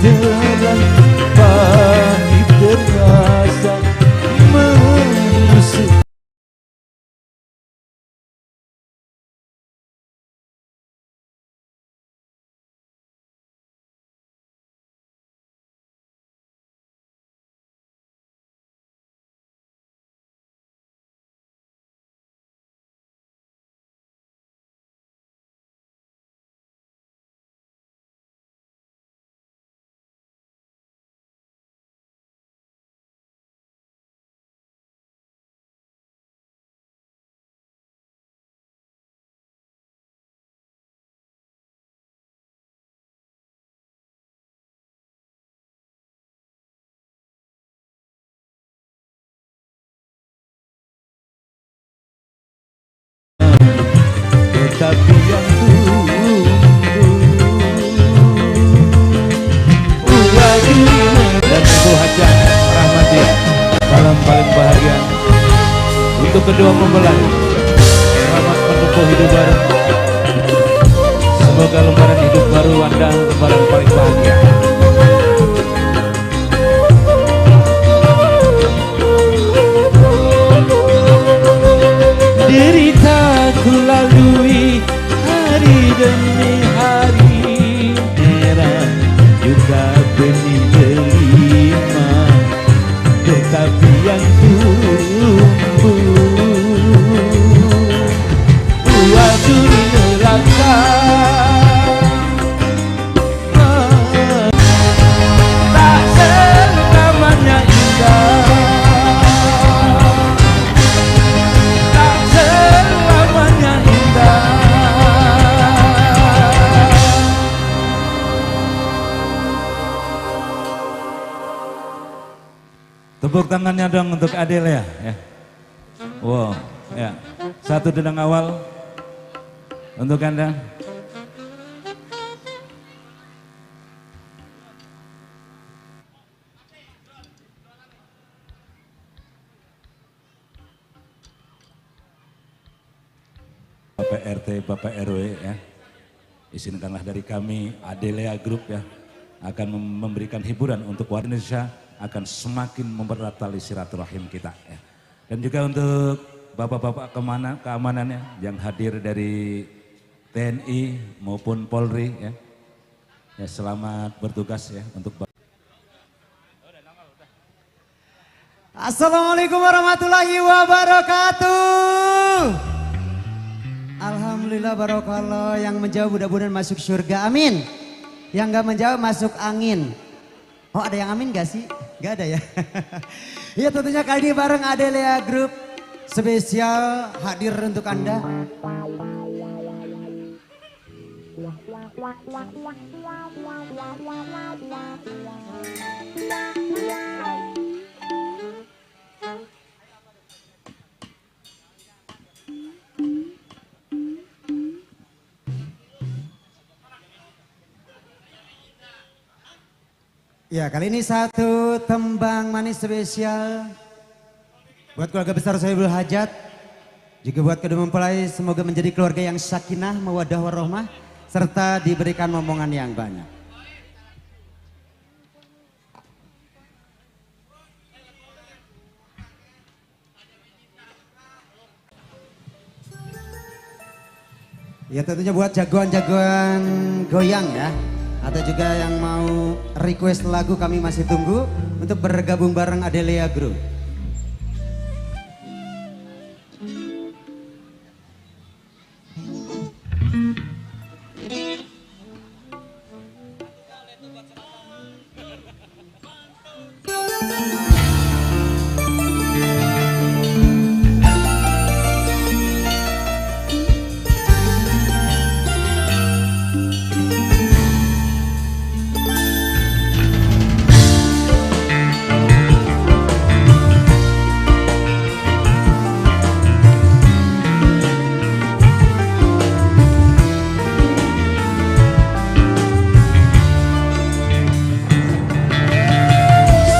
terang pahit terasa menusuk. Tetapi yang tumbuh dan Ibu Hajah Rahmatia, malam paling bahagia untuk kedua mempelai. Selamat menempuh hidup baru. Semoga lembaran hidup baru Anda lembaran paling bahagia. Deritaku lalui hari demi hari, merah juga benih delima, tetapi yang tumbuh buah duri neraka. Tak selamanya indah, tak selamanya indah. Tepuk tangannya dong untuk Adel ya. Wow, ya. Satu dendang awal untuk Anda. Bapak RT, Bapak RW ya. Izinkanlah dari kami Adelea Group ya akan memberikan hiburan untuk warga Indonesia, akan semakin mempererat tali silaturahim kita ya. Dan juga untuk bapak-bapak keamanannya yang hadir dari TNI maupun Polri ya. Ya, selamat bertugas ya untuk Bapak. Assalamualaikum warahmatullahi wabarakatuh. Alhamdulillah barokallah, yang menjawab mudah-mudahan masuk surga, amin. Yang gak menjawab masuk angin. Oh, ada yang amin gak sih? Gak ada ya. Ya, tentunya kali ini bareng Adelea Group spesial hadir untuk Anda. Ya, kali ini satu tembang manis spesial buat keluarga besar Sohibul Hajat, juga buat kedua mempelai, semoga menjadi keluarga yang sakinah, mawaddah warahmah, serta diberikan momongan yang banyak. Ya, tentunya buat jagoan-jagoan goyang ya, atau juga yang mau request lagu, kami masih tunggu untuk bergabung bareng Adelea Group.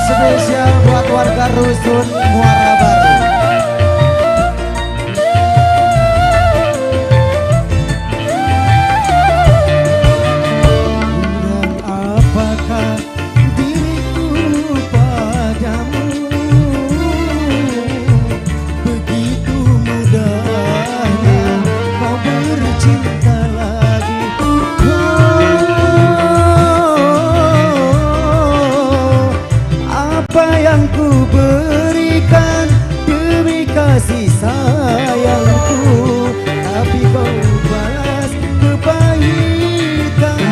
Spesial buat warga Rusun Muara Baru. Dan apakah yang ku berikan demi kasih sayangku, tapi kau balas kepahitan.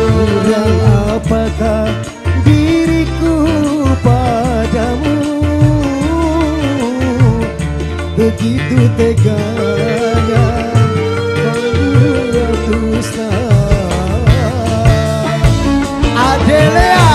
Kurang apakah diriku padamu, begitu teganya kau berdusta. Adelea.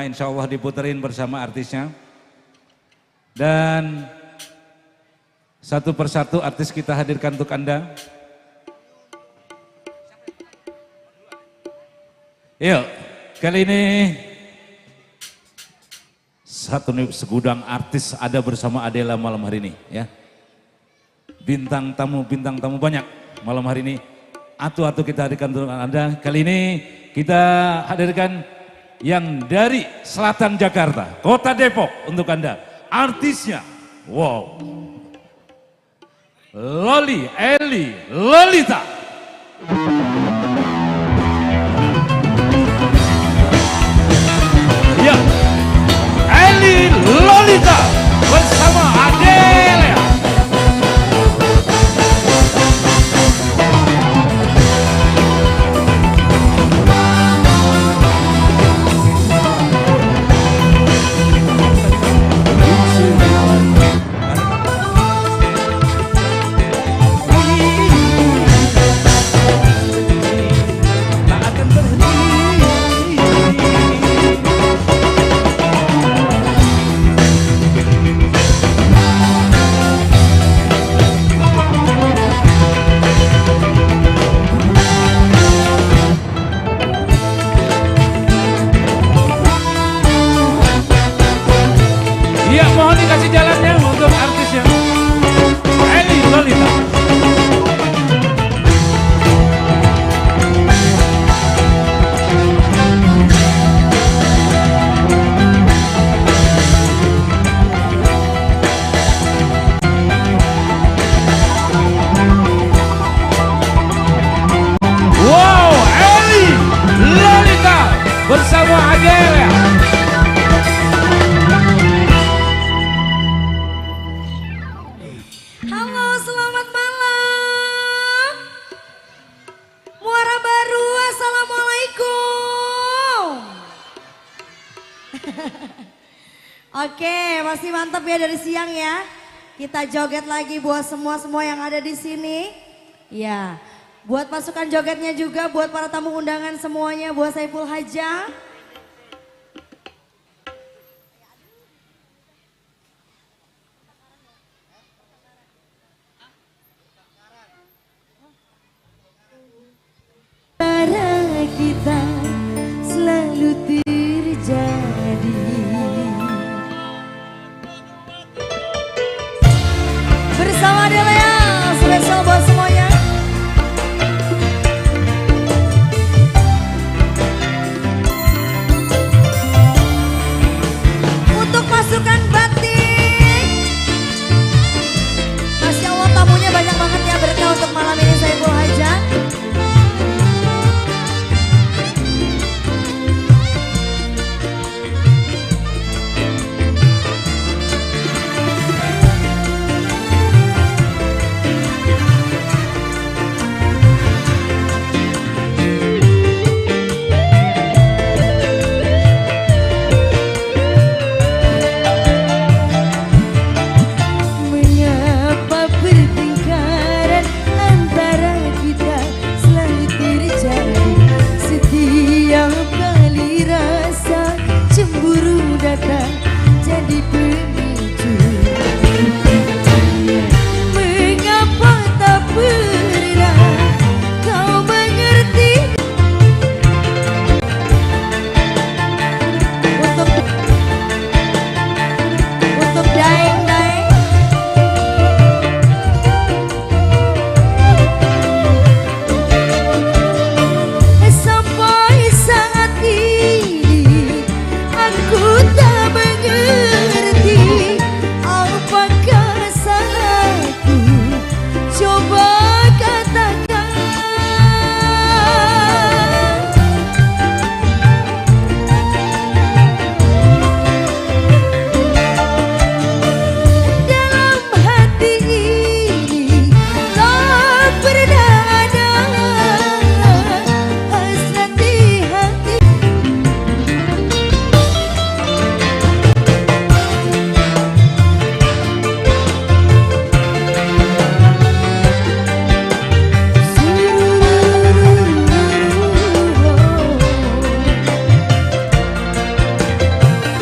Insya Allah diputerin bersama artisnya. Dan satu persatu artis kita hadirkan untuk Anda. Yuk, kali ini segudang artis ada bersama Adela malam hari ini ya. Bintang tamu banyak malam hari ini. Atu-atu kita hadirkan untuk Anda. Kali ini kita hadirkan yang dari selatan Jakarta, kota Depok untuk Anda. Artisnya, wow, Lolita. Ya, Lolita bersama Adelea. Kasih jalannya untuk artisnya Lolita. Wow, Lolita bersama Adelea. Oke, masih mantap ya dari siang ya. Kita joget lagi buat semua yang ada di sini. Ya, buat pasukan jogetnya juga, buat para tamu undangan semuanya, buat Saiful Haja. Para kita selalu terjadi. Bersama Adelea, spesial buat semuanya. kata jadi pemicu. Mengapa tak pernah kau mengerti? Untuk daeng-daeng. Sampai saat ini aku tak mengerti apakah salahku. Coba katakan. Dalam hati ini tak pernah ada hasrat di hati.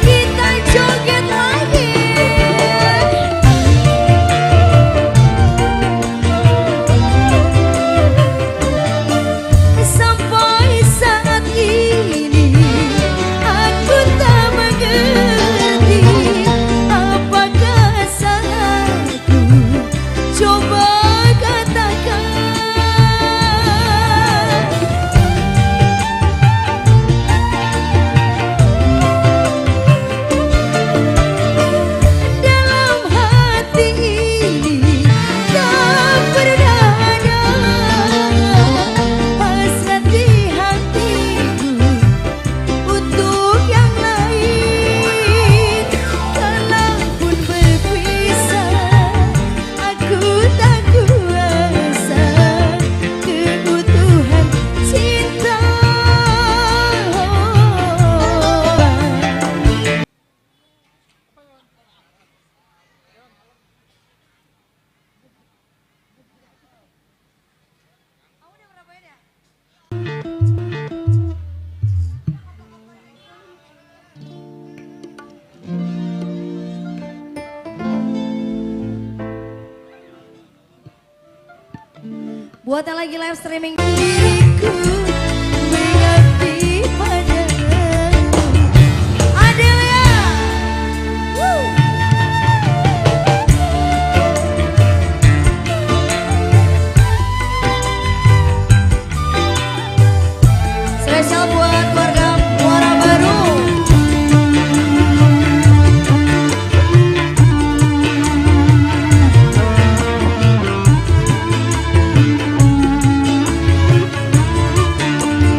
Kita joget lagi. Sampai saat ini aku tak mengerti apakah salahku. Coba katakan. Dalam hati ini tak pernah ada hasrat di hatiku untuk yang lain. Kalaupun berpisah, aku tak kuasa keutuhan cinta. Buat yang lagi live streaming, diriku mengabdi padamu. Adelia. Woo. Spesial buat keluarga Muara Baru.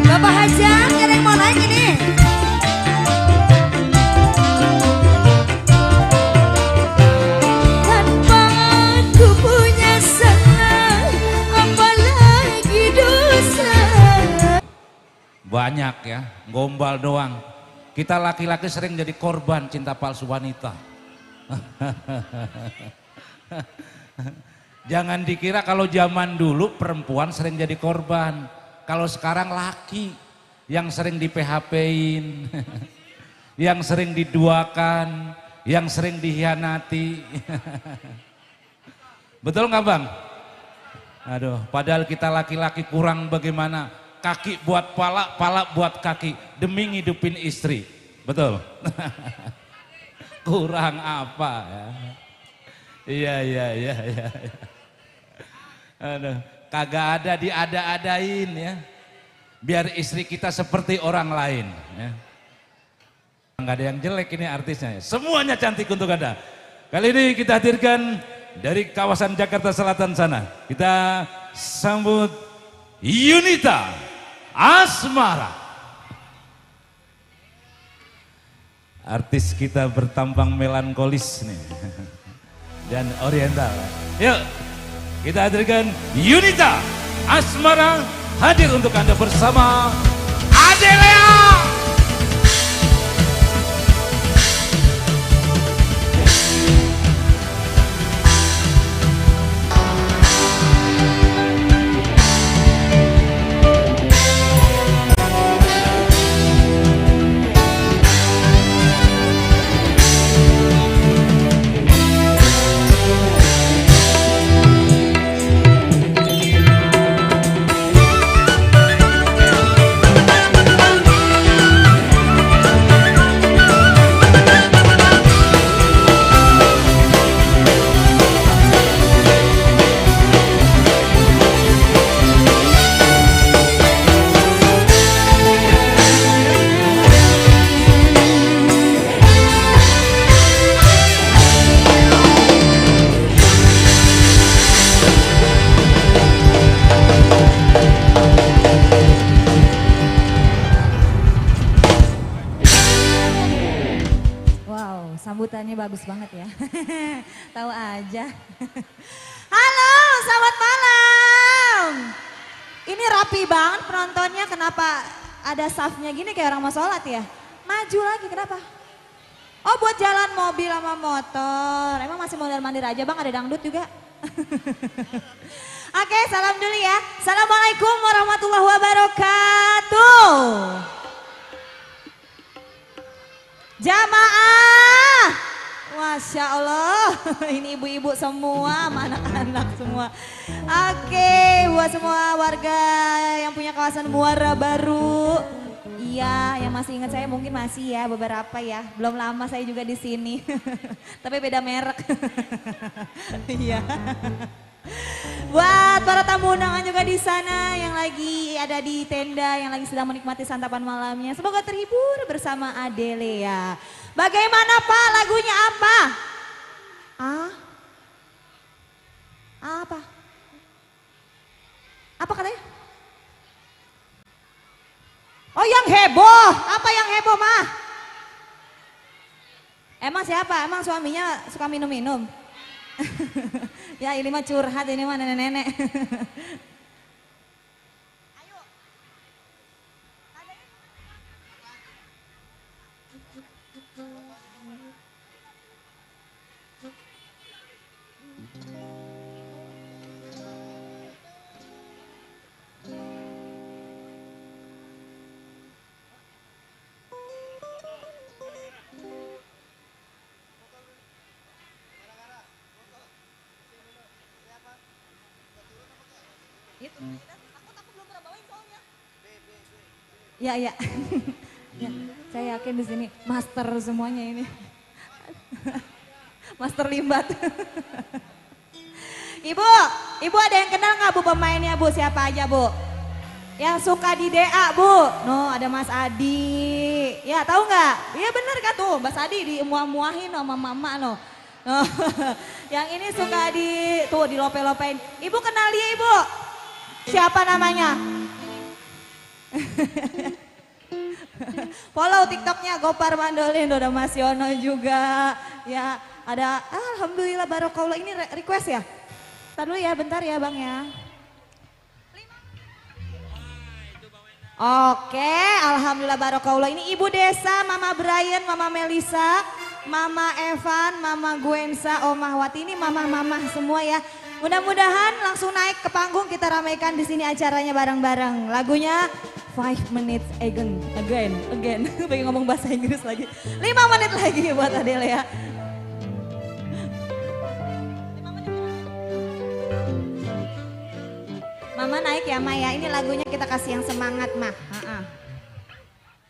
Bapak Hajat, ada yang mau naik ini? Tanpa aku punya salah, apalagi dosa. Banyak ya, gombal doang. Kita laki-laki sering jadi korban cinta palsu wanita. Jangan dikira kalau zaman dulu perempuan sering jadi korban. Kalau sekarang laki yang sering di PHP-in, yang sering diduakan, yang sering dihianati. Betul nggak Bang? Aduh, padahal kita laki-laki kurang bagaimana? Kaki buat pala, pala buat kaki demi ngidupin istri. Betul? Kurang apa ya? Iya. Aduh, kagak ada diada-adain ya. Biar istri kita seperti orang lain ya. Nggak ada yang jelek ini artisnya ya. Semuanya cantik untuk Anda. Kali ini kita hadirkan dari kawasan Jakarta Selatan sana. Kita sambut Yunita Asmara. Artis kita bertampang melankolis nih. Dan oriental. Yuk, kita hadirkan Yunita Asmara hadir untuk Anda bersama Adelia. sambutannya bagus banget ya. Tahu aja. Halo, selamat malam. Ini rapi banget penontonnya, kenapa ada safnya gini kayak orang mau sholat ya? Maju lagi, kenapa? Oh buat jalan mobil sama motor. Emang masih mondar-mandir aja bang, ada dangdut juga. Oke, salam dulu ya. Assalamualaikum warahmatullahi wabarakatuh. Jamaah, Masya Allah, ini ibu-ibu semua, sama anak-anak semua. Oke, buat semua warga yang punya kawasan Muara Baru. Iya, yang masih ingat saya mungkin masih ya, beberapa ya. Belum lama saya juga di sini, tapi beda merek. Iya. Buat para tamu undangan juga di sana yang lagi ada di tenda, yang lagi sedang menikmati santapan malamnya. Semoga terhibur bersama Adelea. Bagaimana Pak, lagunya apa? Apa? Apa katanya? Oh yang heboh, apa yang heboh mah? Emang siapa? Emang suaminya suka minum-minum? Ya ini mah curhat, ini mah nenek-nenek. Aku belum pernah bawain soalnya. Ya, ya. Ya, saya yakin di sini master semuanya ini. Master limbat. Ibu ada yang kenal nggak Bu pemainnya Bu? Siapa aja Bu? Yang suka di DA Bu? No, ada Mas Adi. Ya tahu nggak? Iya bener kan tuh, Mas Adi dimuah-muahin sama mama no. Yang ini suka di lope-lopein. Ibu kenal dia Ibu? Siapa namanya? Follow TikToknya Gopar Mandolin, udah Mas Yono juga. Ya ada, alhamdulillah barokallah, ini request ya? Ntar dulu ya, bentar ya bang ya. Oke, alhamdulillah barokallah. Ini Ibu Desa, Mama Brian, Mama Melisa, Mama Evan, Mama Gwensa, Omah Wati, ini mama-mama semua ya. Mudah-mudahan langsung naik ke panggung, kita ramaikan di sini acaranya bareng-bareng. Lagunya 5 minutes again. Pengen ngomong bahasa Inggris lagi. 5 menit lagi buat Adelea. Mama naik ya Maya, ini lagunya kita kasih yang semangat mah.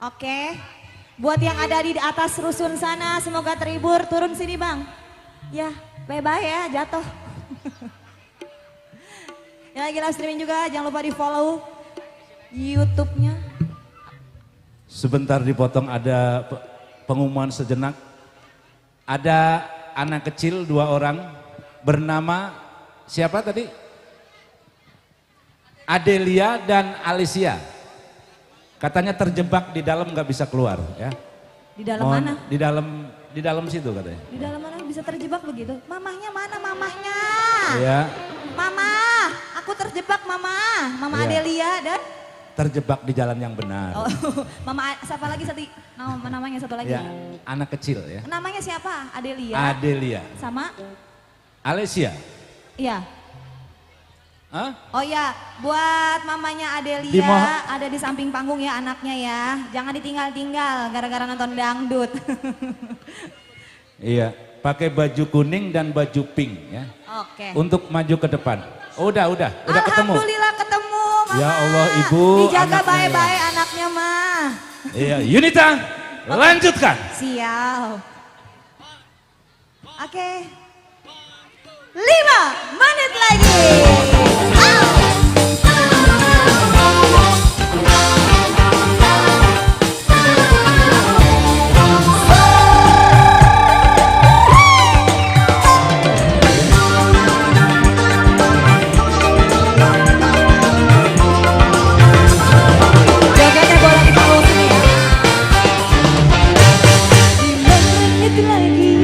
Oke, buat yang ada di atas rusun sana semoga terhibur, turun sini bang. Ya, bye-bye ya, jatuh. Yang lagi live streaming juga jangan lupa di follow YouTube-nya. Sebentar dipotong, ada pengumuman sejenak. Ada anak kecil 2 orang bernama siapa tadi? Adelia dan Alicia. Katanya terjebak di dalam nggak bisa keluar ya. Di dalam mana? Di dalam situ katanya. Di dalam mana bisa terjebak begitu? Mamahnya mana mamahnya? Iya. Mama, aku terjebak mama. Mama Iya. Adelia dan Terjebak di jalan yang benar. oh, Mama siapa lagi namanya satu lagi? Ya, anak kecil ya. Namanya siapa? Adelia. Adelia. Sama? Alicia. Iya. Hah? Oh ya, buat mamanya Adelia ada di samping panggung ya anaknya ya. Jangan ditinggal-tinggal gara-gara nonton dangdut. Iya, pakai baju kuning dan baju pink ya. Oke. Untuk maju ke depan. Udah ketemu. Alhamdulillah ketemu mama. Ya Allah Ibu. Dijaga anaknya baik-baik ya. anaknya mah. Iya, Yunita, lanjutkan. Siap. Oke. 5 menit lagi. Jogetnya boleh di panggung sini ya. 5 menit lagi.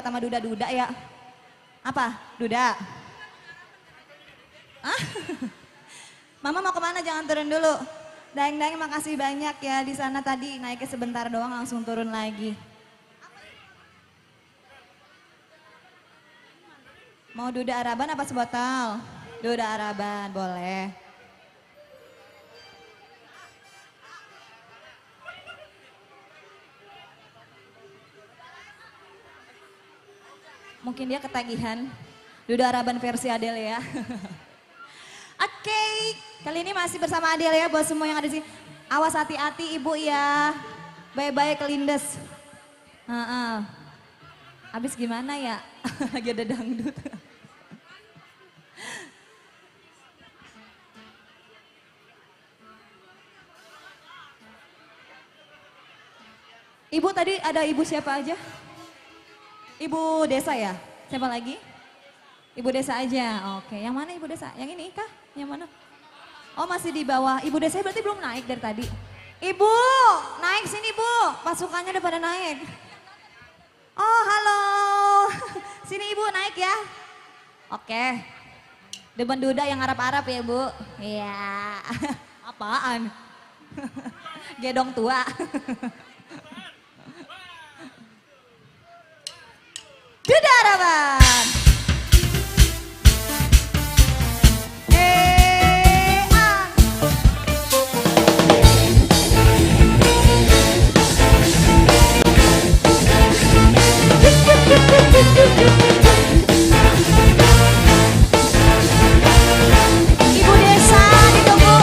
buat sama duda-duda ya. Apa? Duda? Ah? Mama mau kemana? Jangan turun dulu. Daeng-daeng makasih banyak ya di sana tadi naiknya sebentar doang langsung turun lagi. Mau duda Araban apa sebotol? Duda Araban boleh. Mungkin dia ketagihan. Duda Araban versi Adele ya. Oke, kali ini masih bersama Adele ya buat semua yang ada di sini. Awas hati-hati ibu ya. Bye-bye kelindes. Habis gimana ya? Lagi ada dangdut. Ibu tadi ada ibu siapa aja? Ibu desa ya? Siapa lagi? Ibu desa aja, oke. Yang mana ibu desa? Yang ini kah? Yang mana? Oh masih di bawah. Ibu desa berarti belum naik dari tadi. Ibu, naik sini bu. Pasukannya udah pada naik. Oh halo. Sini ibu naik ya. Oke. Depan duda yang Arab-Arab ya bu. Iya. Apaan? Gedong tua. Duda Araban. Ibu desa ditunggu.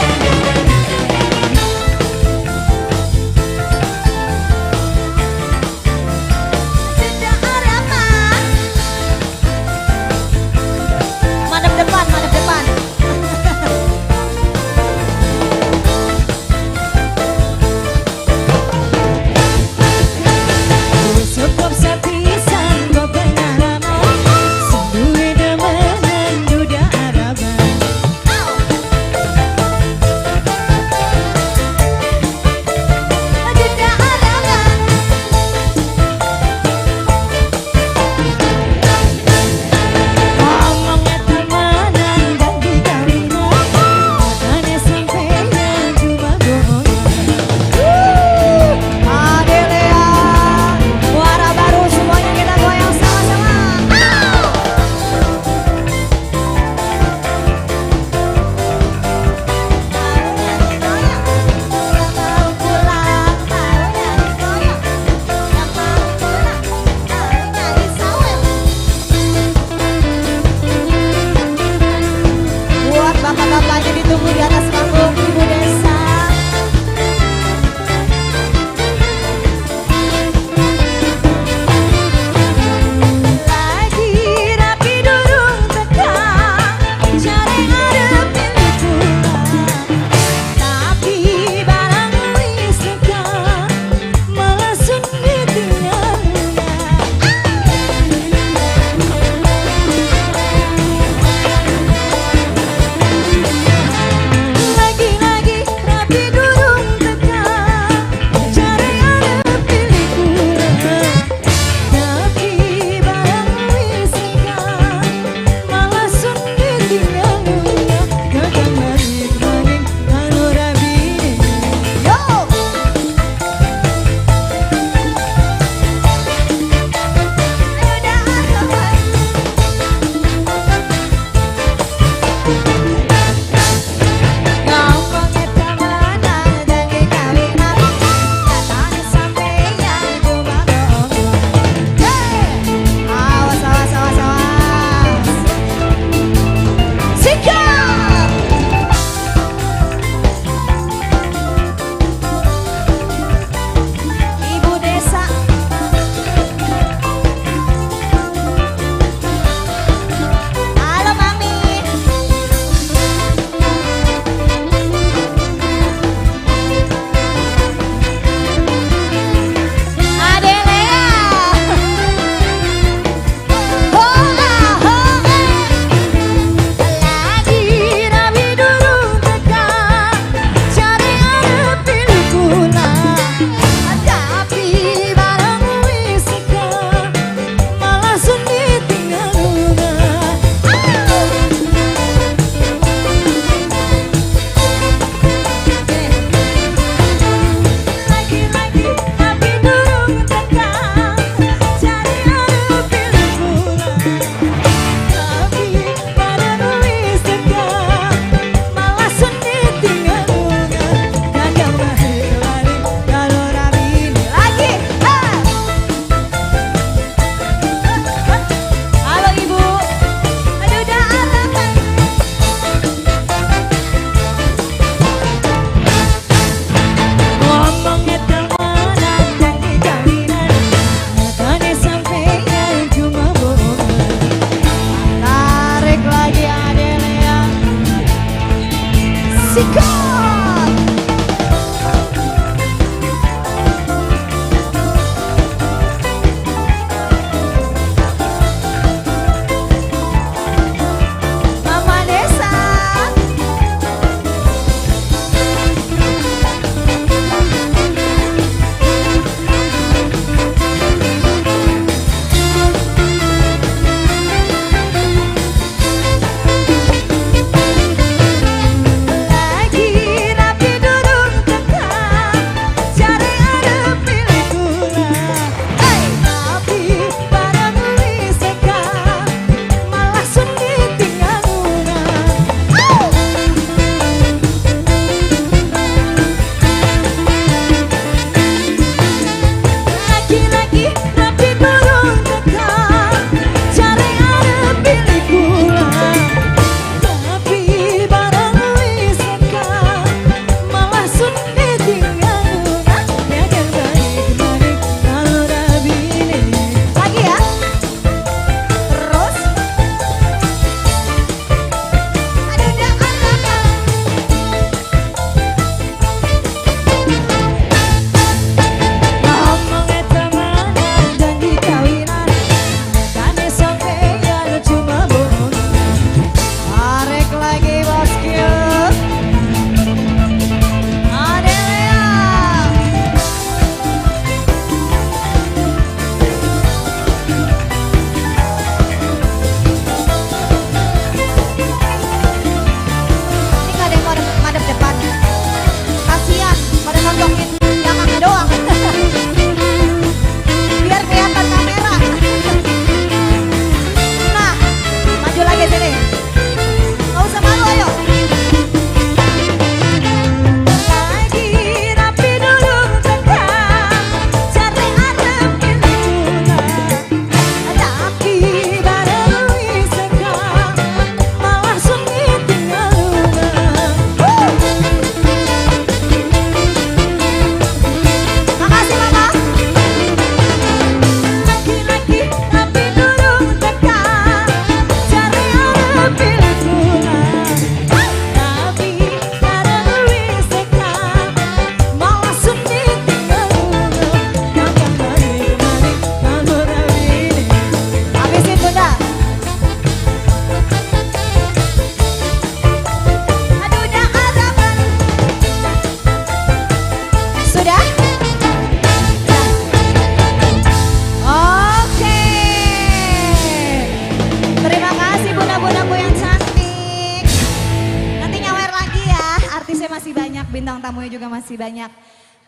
bintang tamunya juga masih banyak.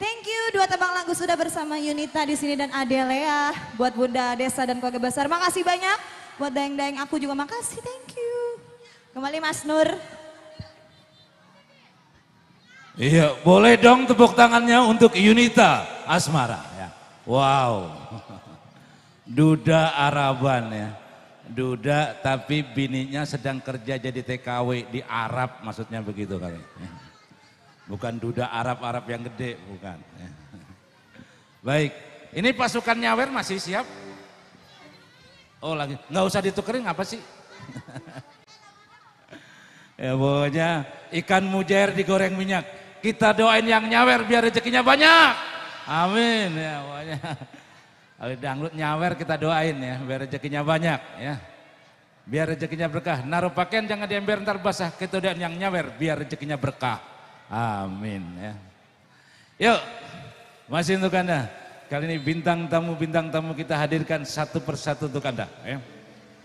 Thank you, dua tebang lagu sudah bersama Yunita di sini dan Adelea. Buat Bunda Desa dan keluarga besar, makasih banyak. Buat Daeng-Daeng aku juga makasih, thank you. Kembali Mas Nur. Iya, boleh dong tepuk tangannya untuk Yunita Asmara. Ya. Wow, duda Araban ya. Duda tapi bininya sedang kerja jadi TKW di Arab, maksudnya begitu kali. Bukan duda Arab-Arab yang gede, bukan. Baik, ini pasukan nyawer masih siap? Oh lagi, nggak usah ditukerin apa sih? Ya pokoknya ikan mujair digoreng minyak. Kita doain yang nyawer biar rezekinya banyak. Amin ya pokoknya. Kalau dangdut nyawer kita doain ya biar rezekinya banyak ya. Biar rezekinya berkah. Naruh pakaian jangan diember ntar basah. Kita doain yang nyawer biar rezekinya berkah. Amin ya. Yuk masih untuk Anda. Kali ini bintang tamu kita hadirkan satu persatu untuk Anda ya.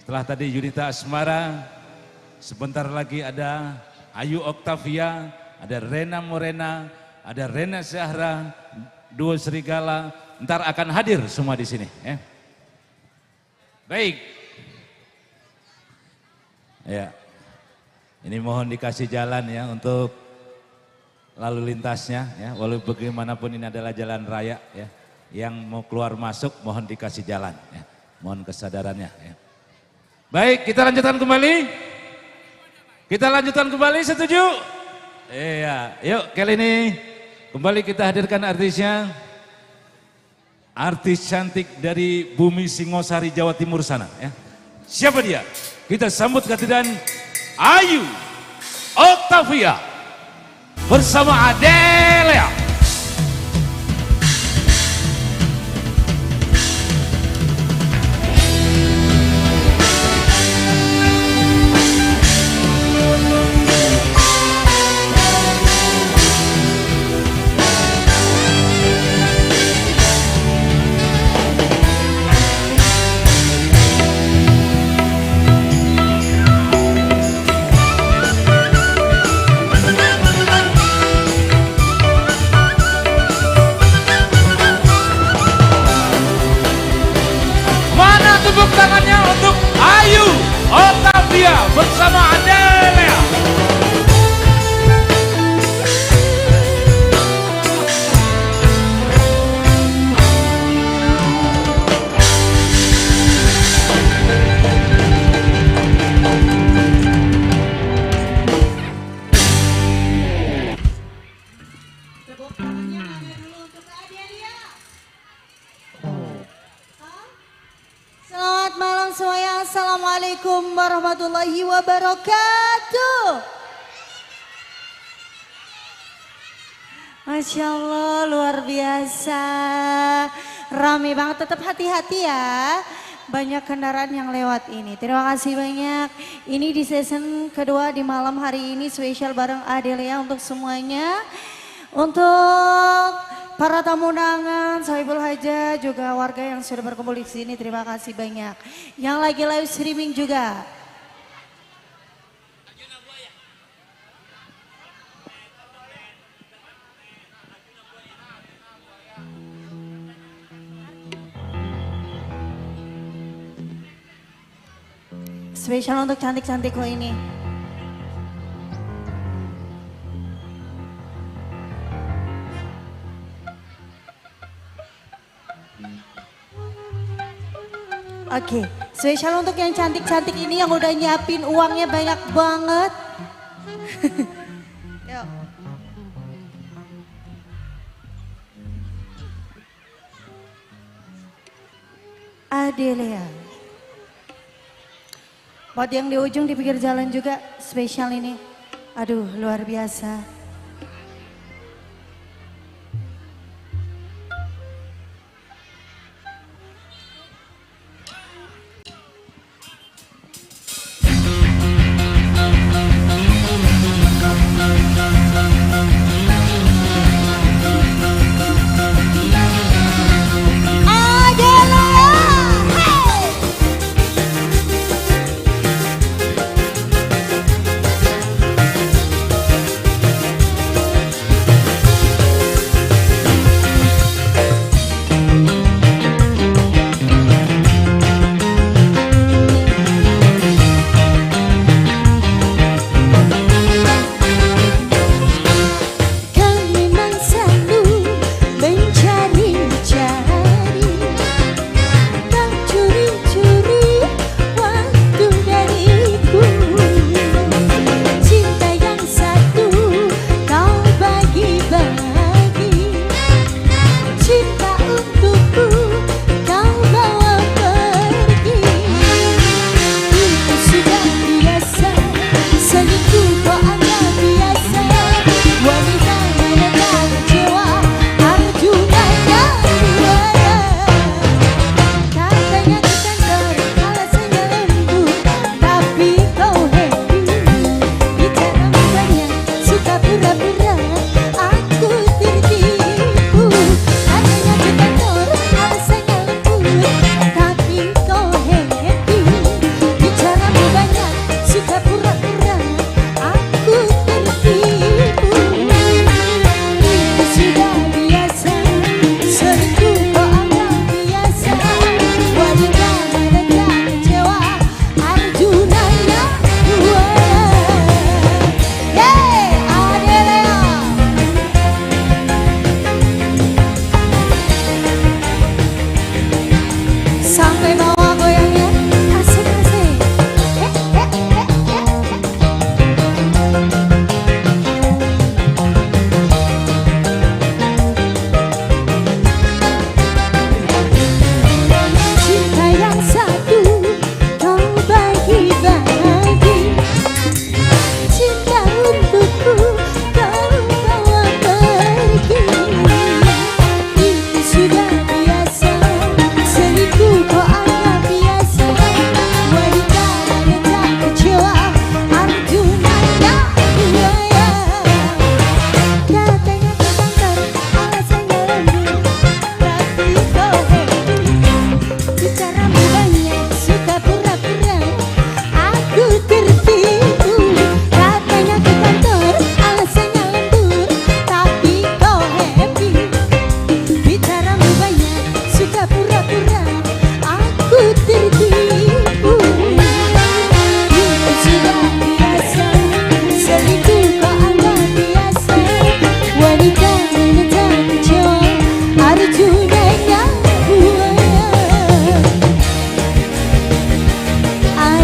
Setelah tadi Yunita Asmara, sebentar lagi ada Ayu Oktavia, ada Rena Morena, ada Rena Zahra, duo Serigala, ntar akan hadir semua di sini ya. Baik. Ya. Ini mohon dikasih jalan ya untuk lalu lintasnya ya, walau bagaimanapun ini adalah jalan raya ya. Yang mau keluar masuk mohon dikasih jalan ya. Mohon kesadarannya ya. Baik, kita lanjutkan kembali. Kita lanjutkan kembali, setuju? Iya, yuk kali ini kembali kita hadirkan artisnya. Artis cantik dari bumi Singosari Jawa Timur sana ya. Siapa dia? Kita sambut kehadiran Ayu Oktavia bersama Adelea. Tepuk tangannya untuk Ayu Oktavia bersama Adelea. Tepuk tangannya dulu untuk Adelea. Selamat malam semuanya, assalamualaikum warahmatullahi wabarakatuh. Masya Allah luar biasa, rame banget, tetap hati-hati ya. Banyak kendaraan yang lewat ini, terima kasih banyak. Ini di season kedua di malam hari ini spesial bareng Adelea untuk semuanya. Untuk para tamu undangan, Sohibul Hajah, juga warga yang sudah berkumpul di sini, terima kasih banyak. Yang lagi live streaming juga. Spesial untuk cantik-cantik lo ini. Oke, spesial untuk yang cantik-cantik ini yang udah nyiapin uangnya banyak banget. Yuk. Adelea. Buat yang di ujung di pinggir jalan juga spesial ini. Aduh, luar biasa.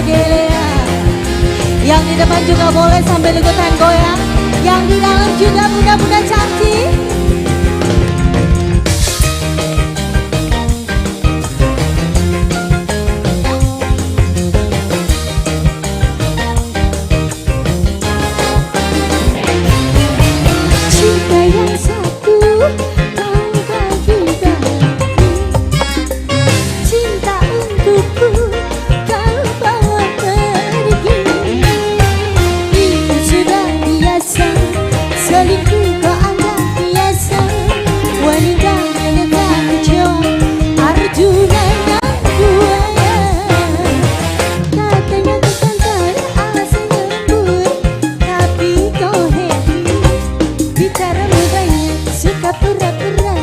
Adelia. Yang di depan juga boleh sambil ikutan goyang. Yang di dalam juga muda-muda cantik. Cinta yang satu kau bagi cinta untukku kau bawa pergi. Itu sudah biasa, selingkuh kau anggap biasa. Wanita yang tak kecewa, Arjuna yang buaya. Katanya bukan karena alasannya lembut, tapi kau happy. Bicara banyak, suka pura-pura,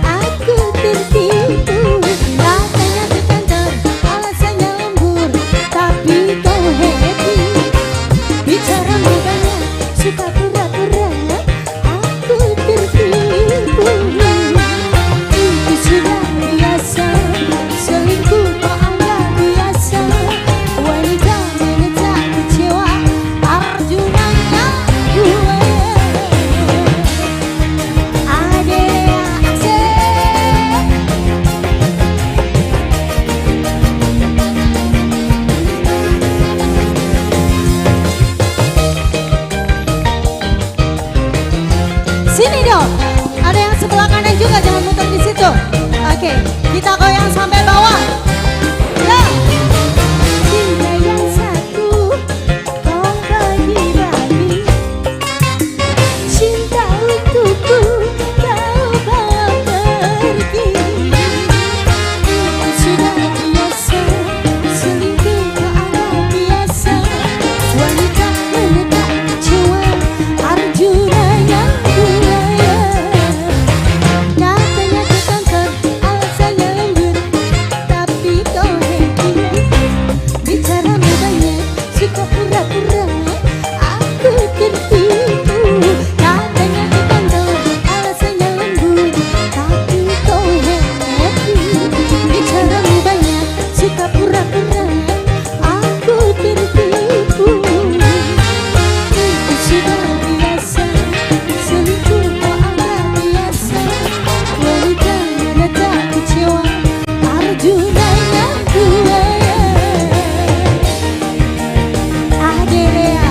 aku tertipu. Katanya ke kantor, alasannya lembur, tapi kau happy. Bicara banyak, suka pura-pura, aku tertipu. Itu sudah biasa, selingkuh kau anggap biasa. Wanita mana tak kecewa, Arjuna yang buaya. Adelia asik. Sini dong, ada yang sebelah kanan juga, jangan muter di situ. Oke, kita goyang sampai bawah. Ya. Cinta yang satu kau bagi-bagi, cinta untukku kau bawa pergi. Itu sudah biasa, selingkuh kau anggap biasa. Wanita mana tak kecewa, Arjuna yang buaya. Katanya ke kantor, alasannya lembur, tapi kau happy. Bicara banyak, suka pura-pura, aku tertipu. Katanya ke kantor, alasannya lembur, tapi kau happy. Bicara banyak, suka pura-pura, aku tertipu. Itu sudah biasa, selingkuh kau anggap biasa. Wanita mana tak kecewa, Arjuna yang buaya. Adelia.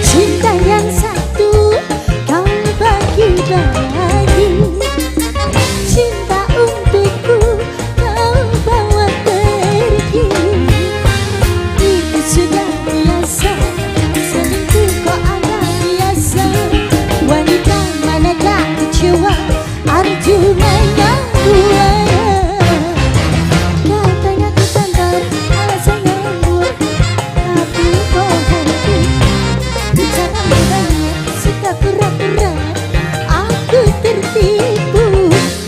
Cinta yang satu kau bagi-bagi, cinta untukku kau bawa pergi. Itu sudah biasa, selingkuh kau anggap biasa. Wanita mana tak kecewa, Arjuna yang buaya. Katanya ke kantor, alasannya lembur, tapi kau happy. Bicara banyak, suka pura-pura, aku tertipu.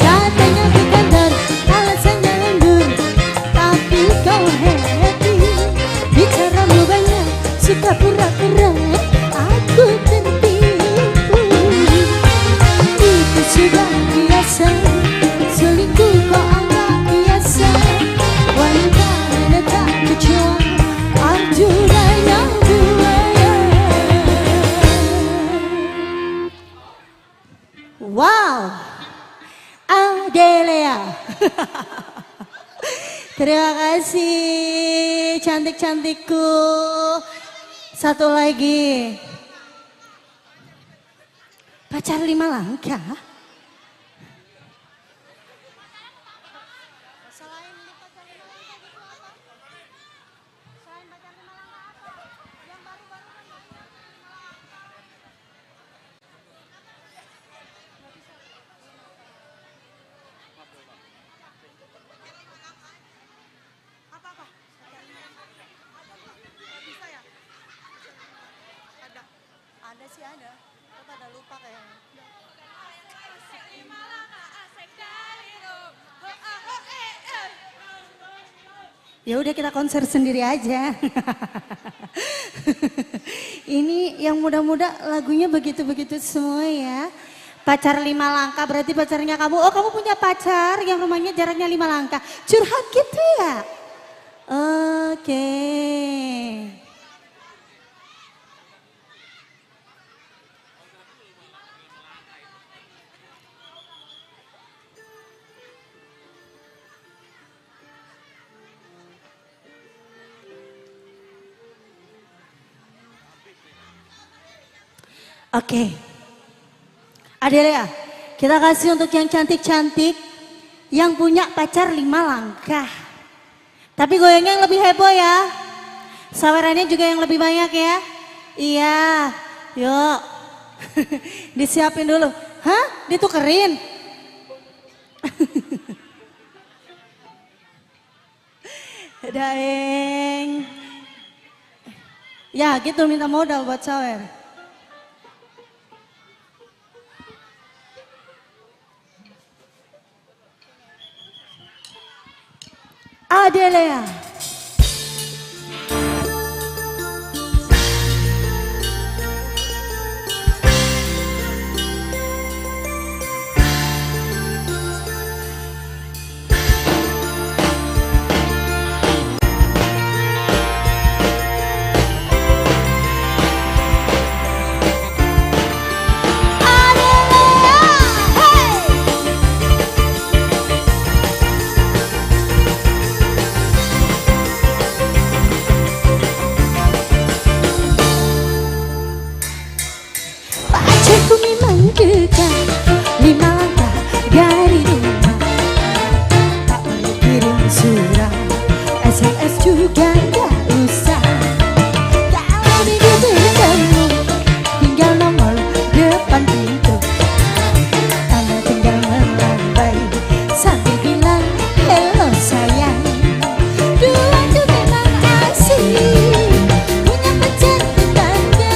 Katanya ke kantor, alasannya lembur, tapi kau happy. Bicara banyak, suka pura-pura, aku tertipu. Itu sudah biasa, selingkuh kau anggap biasa. Wanita mana tak kecewa, Arjuna yang buaya. Wow, Adelia. Terima kasih cantik-cantikku. Satu lagi. Pacar 5 langkah. Ada sih ada, kok pada lupa kayaknya. Ya udah kita konser sendiri aja. Ini yang muda-muda lagunya begitu-begitu semua ya. Pacar 5 langkah berarti pacarnya kamu. Oh kamu punya pacar yang rumahnya jaraknya 5 langkah. Curhat gitu ya? Oke. Oke. Adelia, kita kasih untuk yang cantik-cantik yang punya pacar 5 langkah. Tapi goyangnya yang lebih heboh ya. Sawerannya juga yang lebih banyak ya. Iya, yuk. Disiapin dulu. Hah? Ditukerin? Daeng. Ya gitu minta modal buat sawer. Adelia. Pacarku memang dekat 5 langkah dari rumah. Tak perlu kirim surat, SMS juga gak usah. Kalau minggu bertemu, tinggal nomor depan pintu. Tanda tinggal melambai sambil bilang hello sayang. Dua itu memang asik, punya pacar tetangga.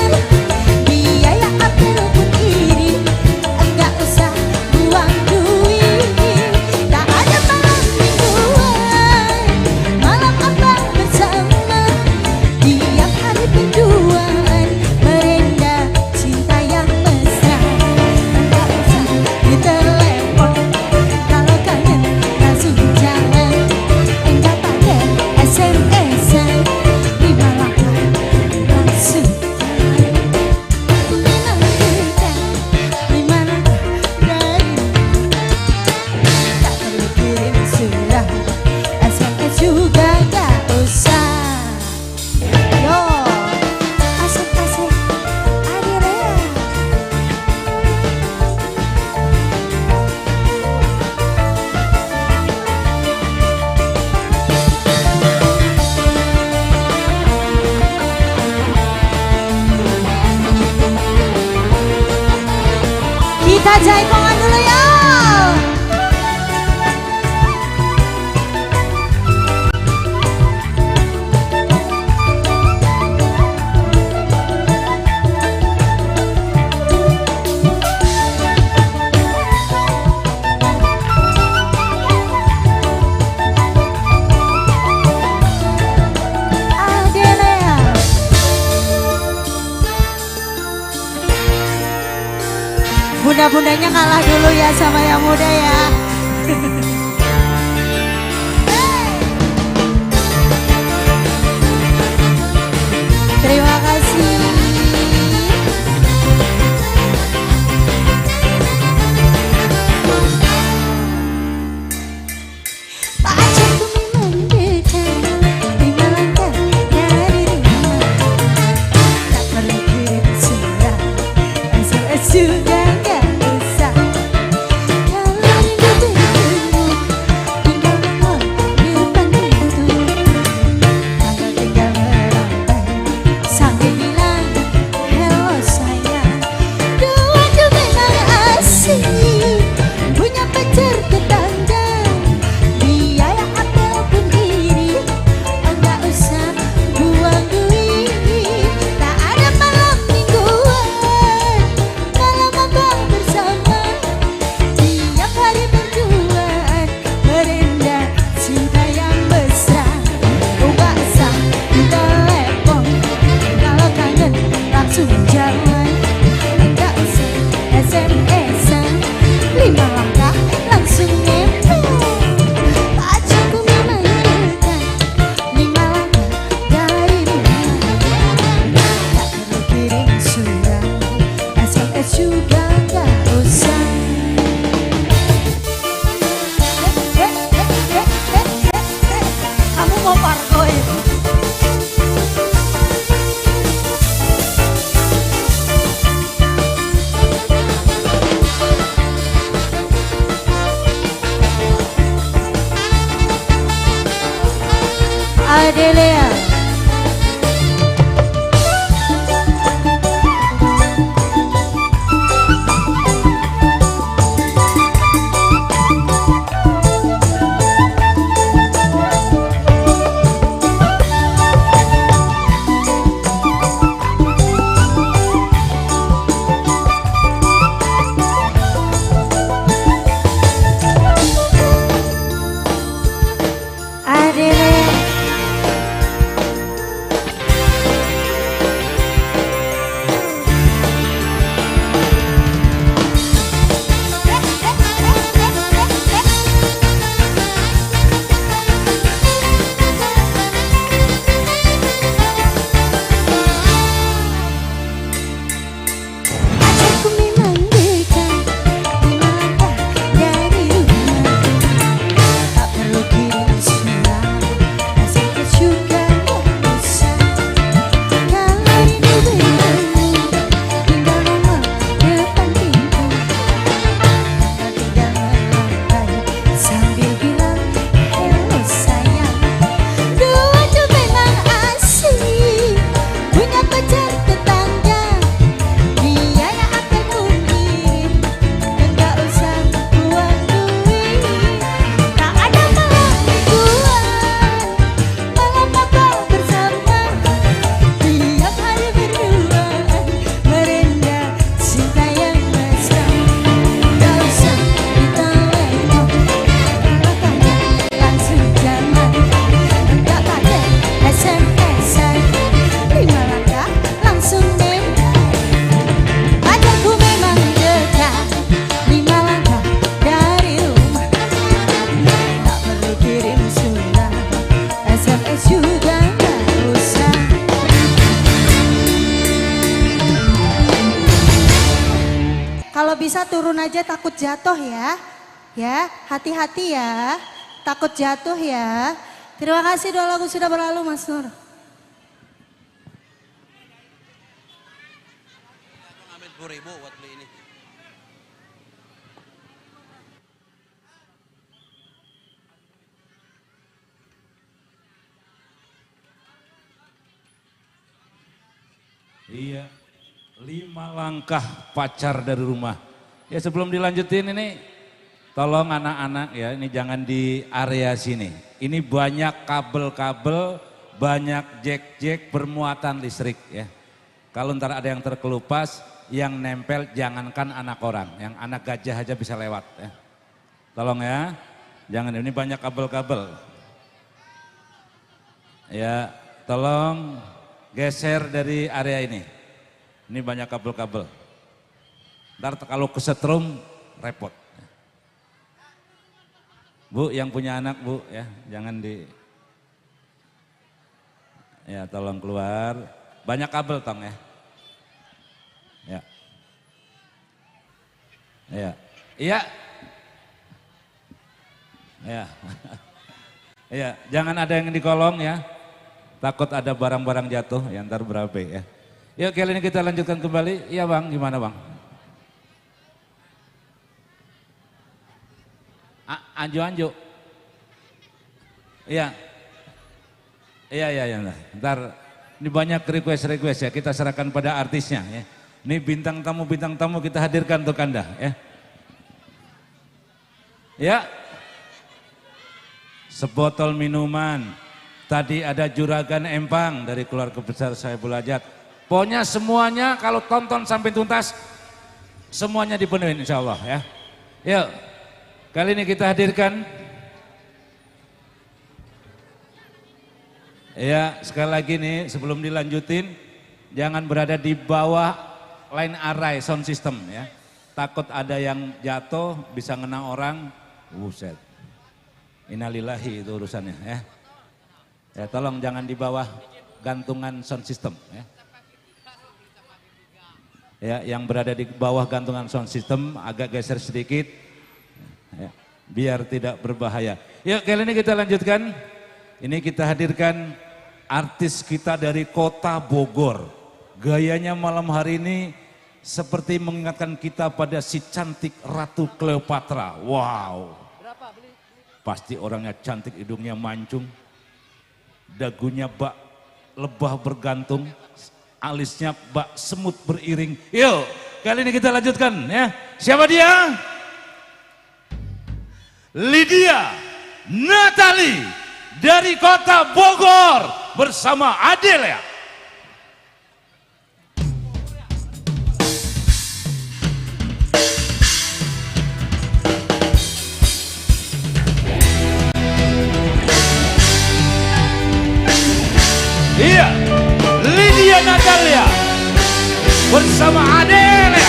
Biaya telepon kirim, enggak usah buang duit. Tak ada malam mingguan, malam apa bersama. Tiap hari berduaan, merenda cinta yang mesra. Enggak usah ditelepon, kalau kangen langsung jalan. Enggak pakai SMS-an, 5 langkah langsung jalan. Memang dekat 5 langkah dari tak perlu kirim surat, SMS juga gak usah. Yo, asik-asik Adelia. Kita jaipongan dulu ya. Adelia. Bunda-bundanya kalah dulu ya sama yang muda ya. Terima kasih. Pacarku memang dekat 5 langkah dari rumah. Tak perlu kirim surat, SMS juga gak usah. Kalau minggu Adelia. Kalau bisa turun aja takut jatuh ya. Ya, hati-hati ya. Takut jatuh ya. Terima kasih, 2 lagu sudah berlalu Mas Nur. Ambil 10.000 buat beli ini. Iya, 5 langkah pacar dari rumah. Ya sebelum dilanjutin ini, tolong anak-anak ya, ini jangan di area sini. Ini banyak kabel-kabel, banyak jack-jack bermuatan listrik ya. Kalau ntar ada yang terkelupas, yang nempel jangankan anak orang, yang anak gajah aja bisa lewat ya. Tolong ya, jangan, ini banyak kabel-kabel. Ya, tolong geser dari area ini. Ini banyak kabel-kabel. Ntar kalau kesetrum repot. Bu, yang punya anak Bu ya, jangan di. Ya, tolong keluar. Banyak kabel tong ya. Ya. Ya. Iya. Ya. Iya, jangan ada yang di kolong ya. Takut ada barang-barang jatuh ya, ntar berabe ya. Yuk kali ini kita lanjutkan kembali. Iya Bang, gimana Bang? Anjo-anjo. Iya. Iya. Ntar ini banyak request ya, kita serahkan pada artisnya ya. Ini bintang tamu kita hadirkan untuk Anda ya. Ya. Sebotol minuman. Tadi ada juragan empang dari keluarga besar Saiful Hajat. Pokoknya semuanya kalau tonton sampai tuntas, semuanya dipenuhin insya Allah ya. Yuk, kali ini kita hadirkan. Ya, sekali lagi nih sebelum dilanjutin, jangan berada di bawah line array sound system ya. Takut ada yang jatuh, bisa ngena orang, buset. Innalillahi itu urusannya ya. Ya tolong jangan di bawah gantungan sound system ya. Ya, yang berada di bawah gantungan sound system agak geser sedikit ya, biar tidak berbahaya. Yuk kali ini kita lanjutkan. Ini kita hadirkan artis kita dari kota Bogor. Gayanya malam hari ini seperti mengingatkan kita pada si cantik Ratu Cleopatra. Wow. Pasti orangnya cantik, hidungnya mancung. dagunya bak lebah bergantung, alisnya bak semut beriring. Yuk, kali ini kita lanjutkan ya. Siapa dia? Lydia Natali dari kota Bogor bersama Adelia. Iya, Lydia Natalia bersama Adelia.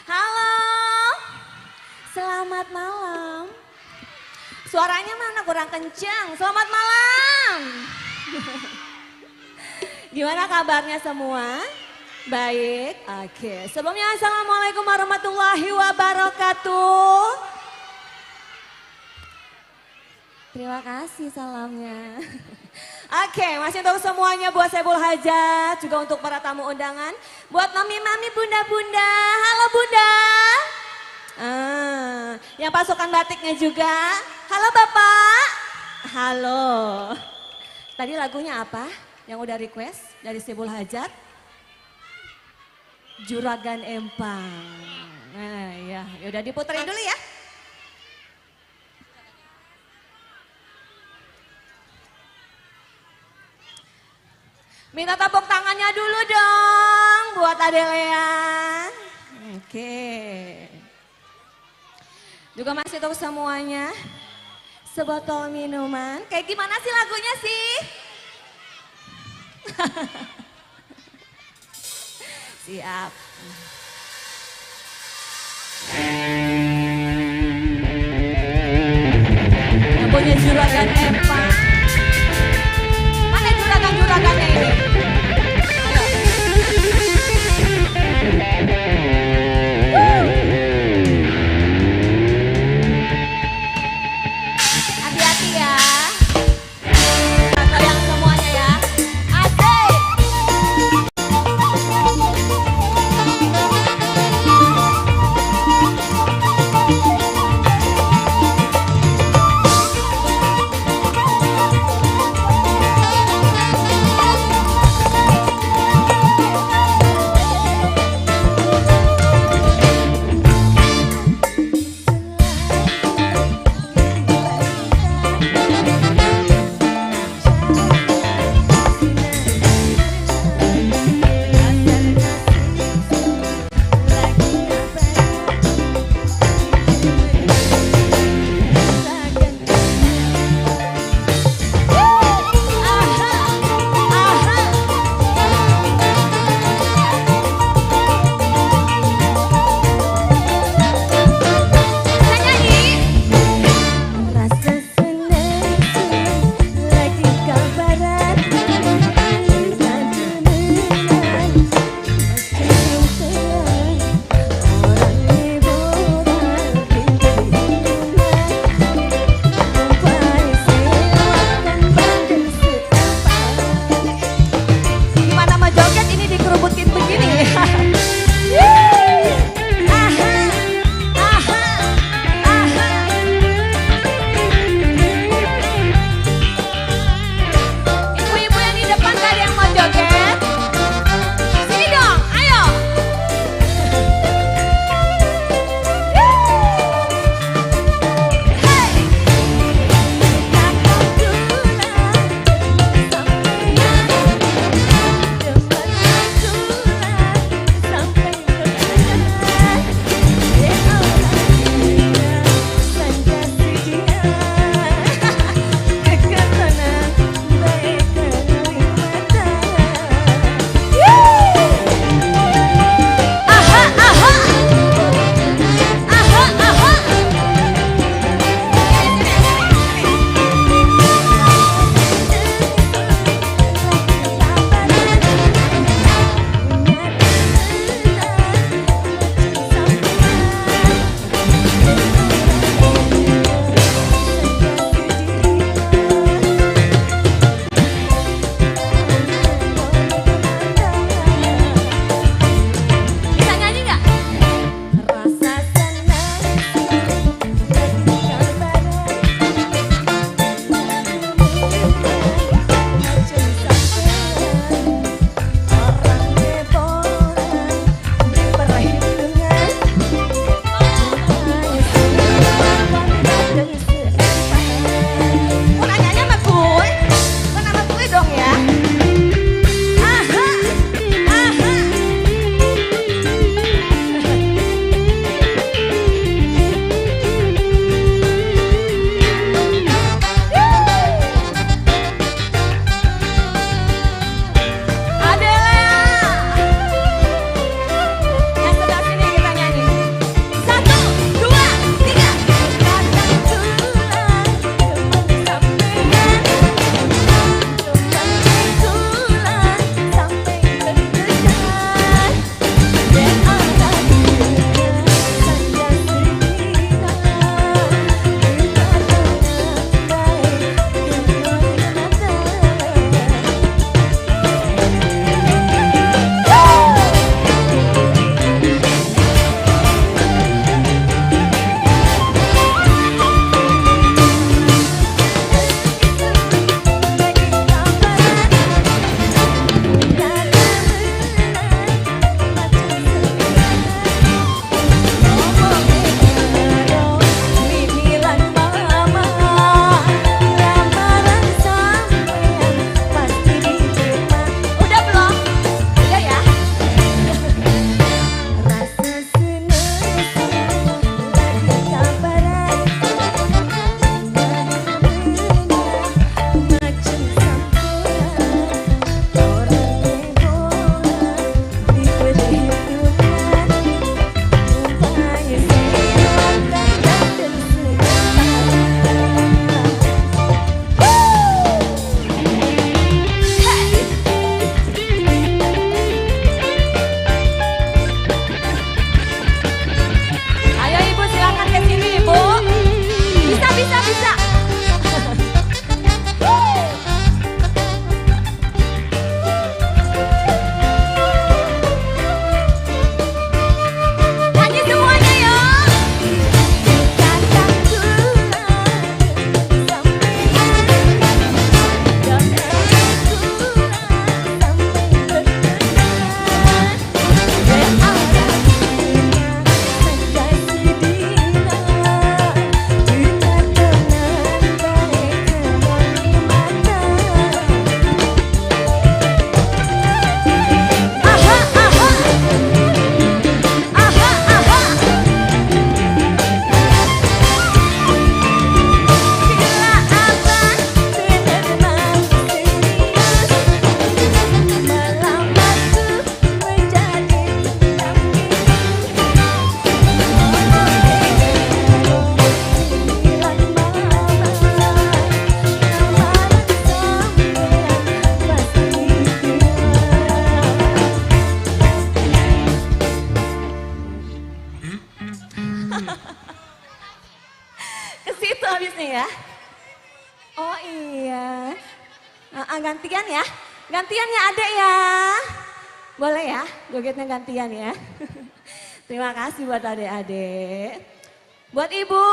Halo, selamat malam. Suaranya mana kurang kencang, selamat malam. Gimana kabarnya semua? Baik, oke. Sebelumnya assalamualaikum warahmatullahi wabarakatuh. Terima kasih salamnya. Oke, masih untuk semuanya buat Saiful Hajat, juga untuk para tamu undangan. Buat mami-mami, bunda-bunda, halo bunda. Yang pasukan batiknya juga, halo bapak. Halo. Tadi lagunya apa yang udah request dari Saiful Hajat? Juragan Empang. Nah ya, udah diputerin dulu ya. Minta tepuk tangannya dulu dong buat Adelia. Oke. Juga masih untuk semuanya. Sebotol minuman. Kayak gimana sih lagunya sih? Siap. Yang punya Juragan Empang. Mana juragan-juragannya ini? Hati-hati ya. Atau yang semuanya ya. Asik. habis nih ya. Oh iya. Gantian ya. Gantian ya adek ya. Boleh ya jogetnya gantian ya. Terima kasih buat adik-adik. Buat ibu.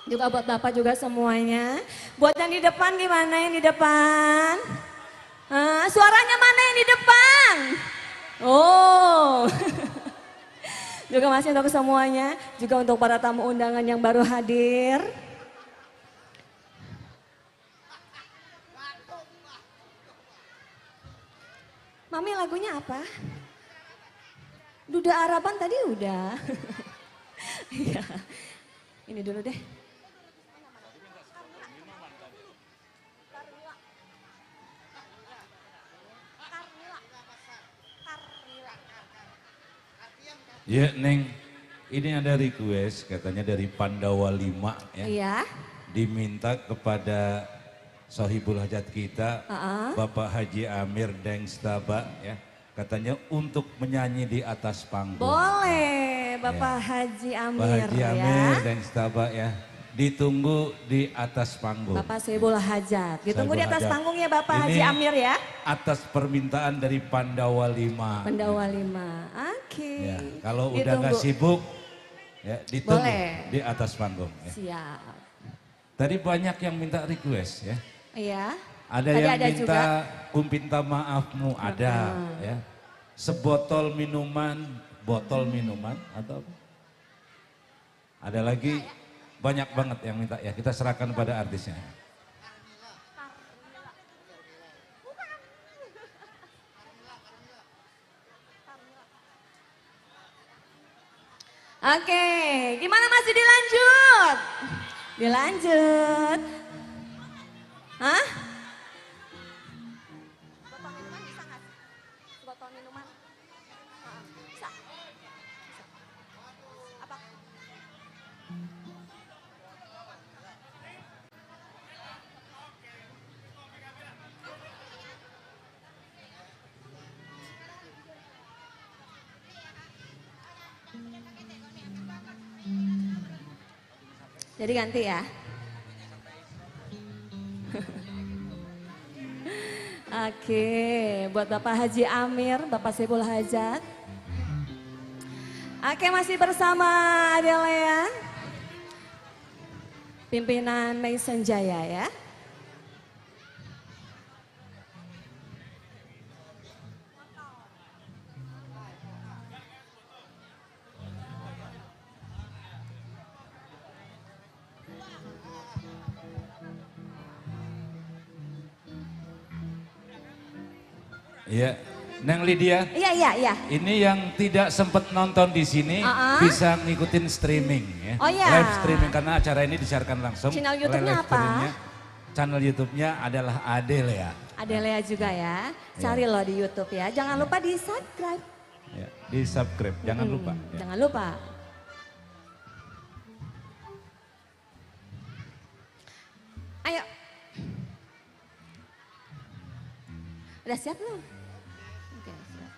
Juga buat bapak juga semuanya. Buat yang di depan gimana yang di depan? Suaranya mana yang di depan? Oh. Juga masih untuk semuanya. Juga untuk para tamu undangan yang baru hadir. Mami lagunya apa? Duda Araban tadi udah. Iya. Ini dulu deh. Ya Neng, ini ada request katanya dari Pandawa 5 ya. Iya. Diminta kepada Sohibul Hajat kita, Bapak Haji Amir Dengstaba ya. Katanya untuk menyanyi di atas panggung. Boleh Bapak Haji Amir Pak Haji Amir ya. Dengstaba ya. Ditunggu di atas panggung. Bapak Sohibul Hajat. Ditunggu di atas Hajat. panggung ya Bapak Ini Haji Amir ya. Atas permintaan dari Pandawa 5. Pandawa 5. Oke. Ya, kalau udah Ditunggu. nggak sibuk ya ditunggu Boleh. di atas panggung ya. Siap. Tadi banyak yang minta request ya. Iya. Ada Tadi yang ada minta juga. ku minta maafmu ada ya. Sebotol minuman, botol minuman atau apa? Ada lagi banyak banget yang minta ya. Kita serahkan pada artisnya. Oke, gimana masih dilanjut? Dilanjut. Hah? Botol minuman bisa nggak sih? Botol minuman? Bisa? Apa? Jadi ganti ya. Oke, buat Bapak Haji Amir, Bapak Sohibul Hajat. Oke, masih bersama Adelea, pimpinan Maison Jaya ya. Iya, Neng Lydia. Iya. Ini yang tidak sempat nonton di sini bisa ngikutin streaming ya. Oh iya. Live streaming karena acara ini disiarkan langsung. Channel YouTube-nya Live apa? streamingnya, channel YouTube-nya adalah Adelea. Adelea juga ya. Cari loh di YouTube ya. Jangan lupa di subscribe. Ya, di subscribe, jangan lupa. Ya. Jangan lupa. Ayo. Udah siap belum? Oke, siap.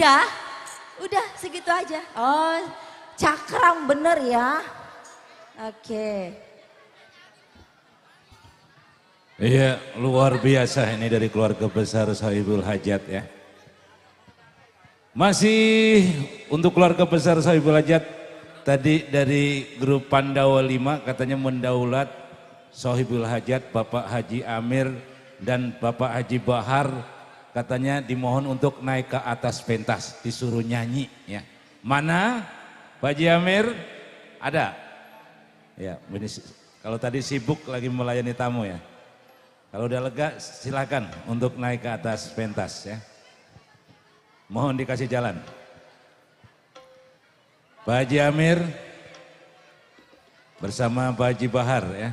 Udah? Udah segitu aja. Oh, cakram bener ya. Oke. Iya, luar biasa ini dari keluarga besar Sohibul Hajat ya. Masih untuk keluarga besar Sohibul Hajat, tadi dari grup Pandawa 5 katanya mendaulat Sohibul Hajat, Bapak Haji Amir dan Bapak Haji Bahar katanya dimohon untuk naik ke atas pentas, disuruh nyanyi ya. Mana Pak Haji Amir? Ada? Ya, ini kalau tadi sibuk lagi melayani tamu ya. Kalau udah lega silakan untuk naik ke atas pentas ya. Mohon dikasih jalan. Pak Haji Amir bersama Pak Haji Bahar ya.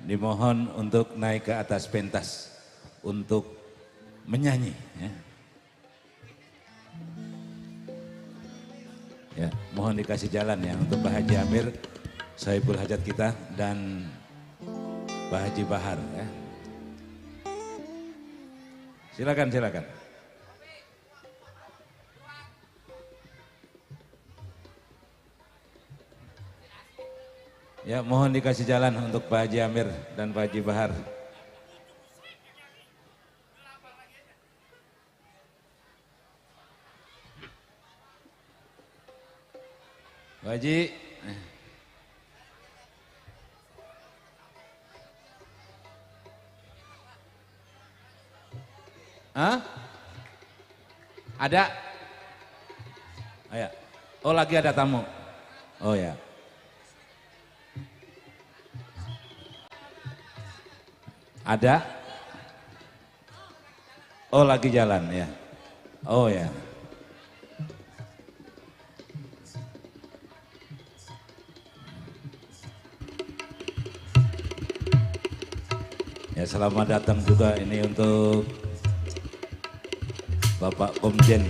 Dimohon untuk naik ke atas pentas untuk menyanyi ya. Ya, mohon dikasih jalan ya untuk Pak Haji Amir, Sohibul Hajat kita dan Pak Haji Bahar ya. Silakan, silakan. Ya, mohon dikasih jalan untuk Pak Haji Amir dan Pak Haji Bahar. Pak Haji. Hah? Ada? Oh, ya. Oh, lagi ada tamu. Oh ya. Ada? Oh, lagi jalan ya. Oh ya. Ya, selamat datang juga ini untuk Bapak Komjen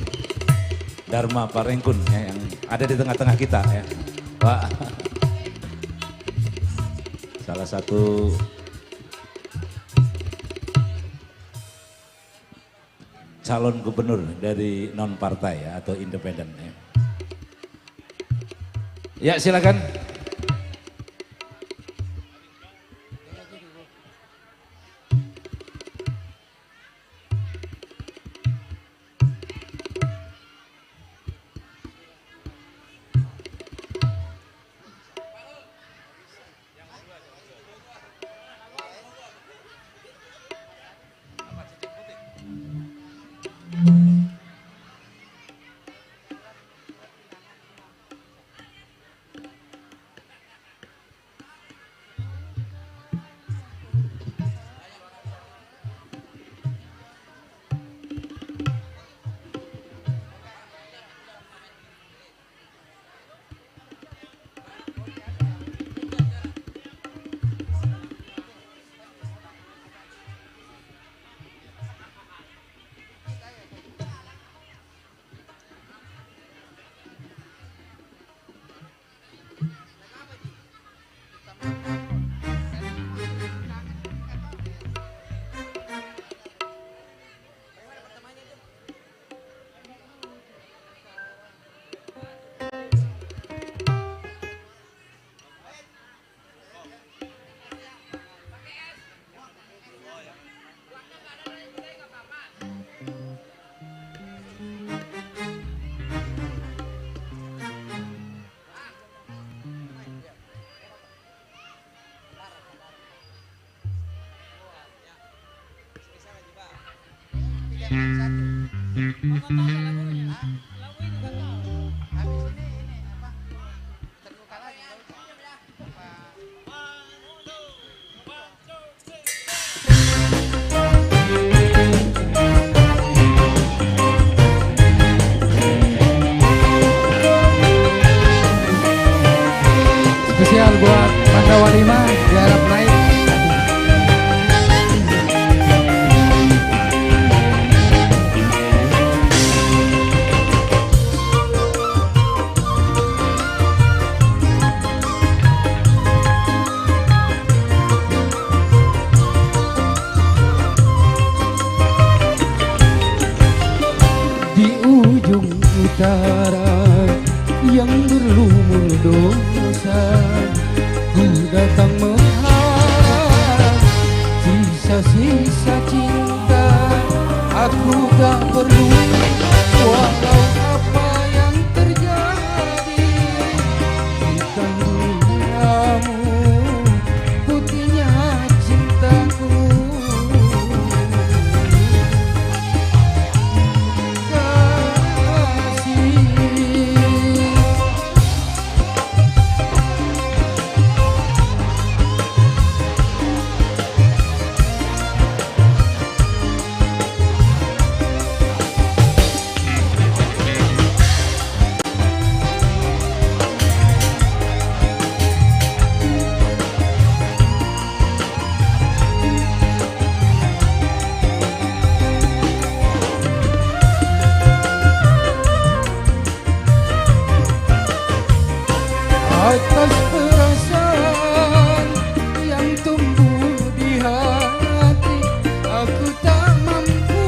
Dharma Parengkun ya, yang ada di tengah-tengah kita ya. Pak, salah satu calon gubernur dari non partai ya, atau independen ya. Ya, silakan. Spesial buat Pandawa 5 diharap naik. utara yang berlumur dosa, ku datang mengharap sisa-sisa cinta. Aku tak perlu walau apa yang terjadi, bukan duniamu putihnya cintaku. Atas perasaan yang tumbuh di hati, aku tak mampu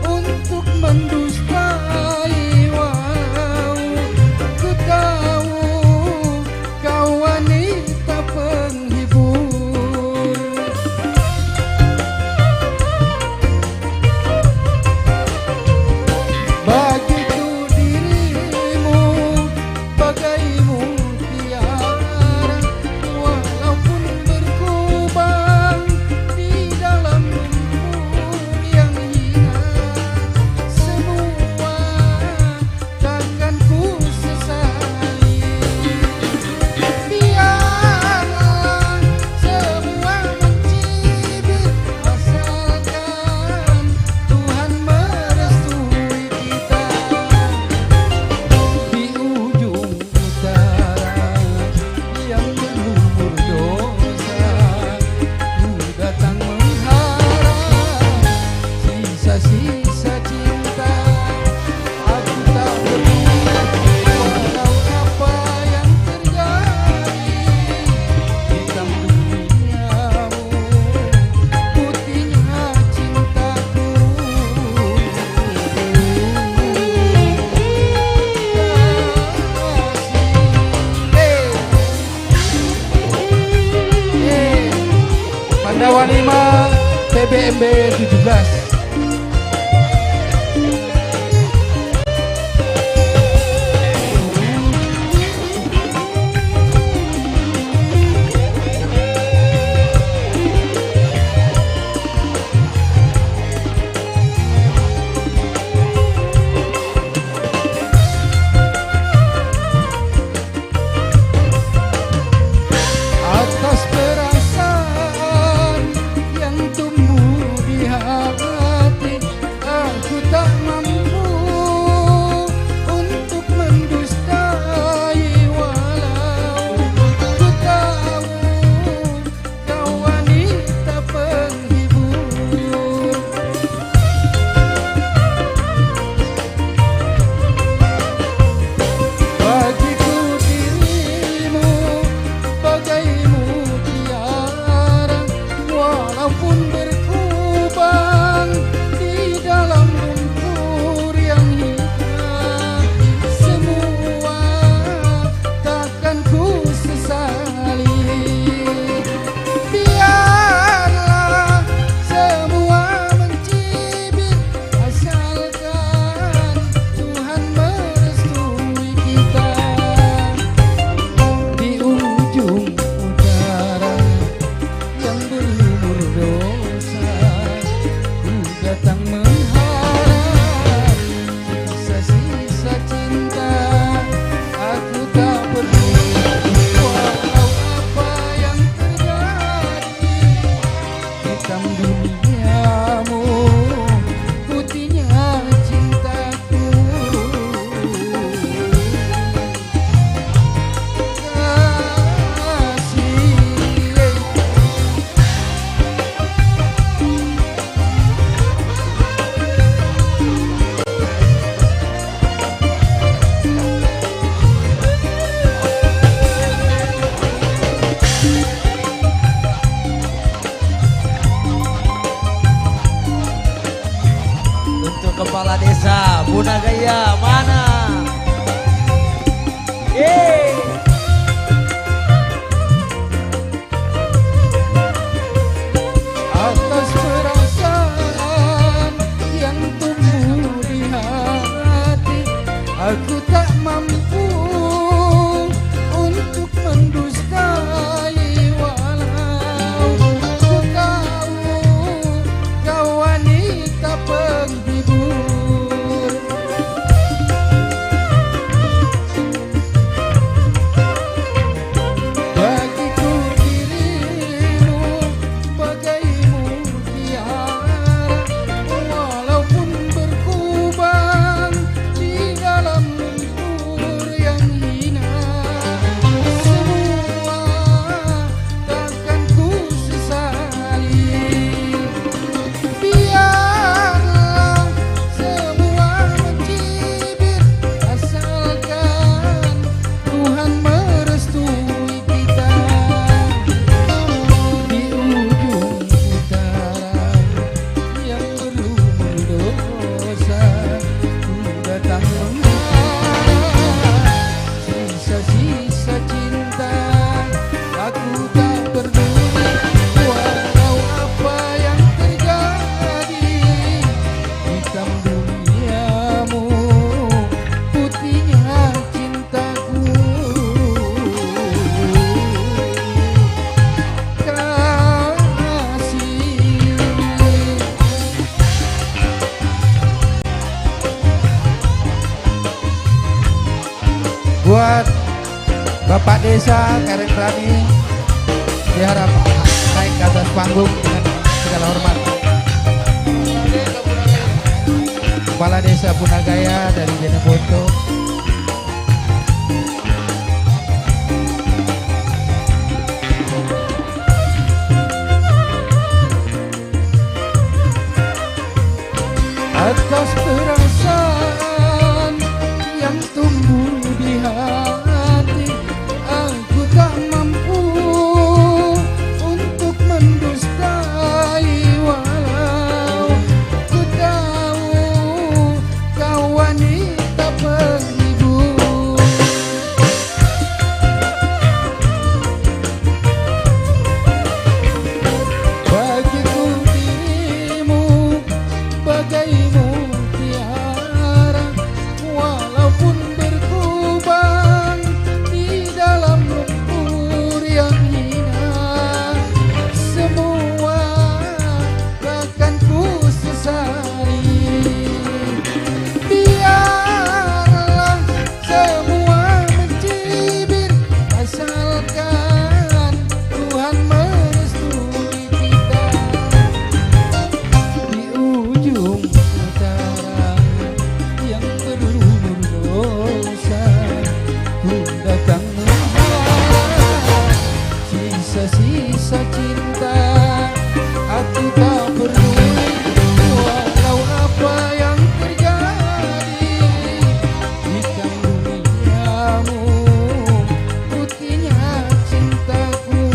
untuk mendustai. Wow, ku tahu kau wanita penghibur. Bagiku dirimu bagai mutiara, walaupun berkubang di dalam lumpur yang hina. Semua takkan ku sesali. Biarlah semua mencibir, asalkan Tuhan merestui kita. Di ujung utara yang berlumur dosa, ku datang mengharap sisa-sisa cinta. Aku tak peduli walau apa yang terjadi, hitam duniamu putihnya cintaku. Pandawa 5 PBMB 17. Atas perasaan yang tumbuh di hati, Desa Bunda Gaya mana? Atas perasaan yang tumbuh di hati, aku tak mampu untuk mendustai, walau ku tahu kau wanita penghibur. Bagiku dirimu bagai mutiara, walaupun berkubang di dalam lumpur yang hina. Semua takkan ku sesali. Biarlah semua mencibir, asalkan Tuhan merestui kita. Di ujung utara yang berlumur dosa, ku datang menghadap sisa-sisa cinta. Aku tak peduli walau apa yang terjadi, hitam duniamu, putihnya cintaku. Kasih. Buat Bapak Desa Karen Rani, diharap naik ke atas panggung dengan segala hormat. Kepala Desa Punagaya dari Jeneponto. Atas perasaan yang tumbuh di hati, aku tak mampu untuk mendustai, walau ku tahu kau wanita penghibur. Bagiku dirimu bagai mutiara, walaupun berkubang di dalam lumpur yang hina. Semua takkan ku sesali. Biarlah semua mencibir, asalkan Tuhan merestui kita. Di ujung utara yang berlumur dosa, ku datang menghadap sisa-sisa cinta. Aku tak peduli walau apa yang terjadi, hitam duniamu, putihnya cintaku.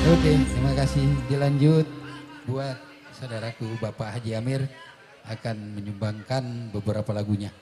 Oke, terima kasih. Dilanjut buat saudaraku Bapak Haji Amir akan menyumbangkan beberapa lagunya.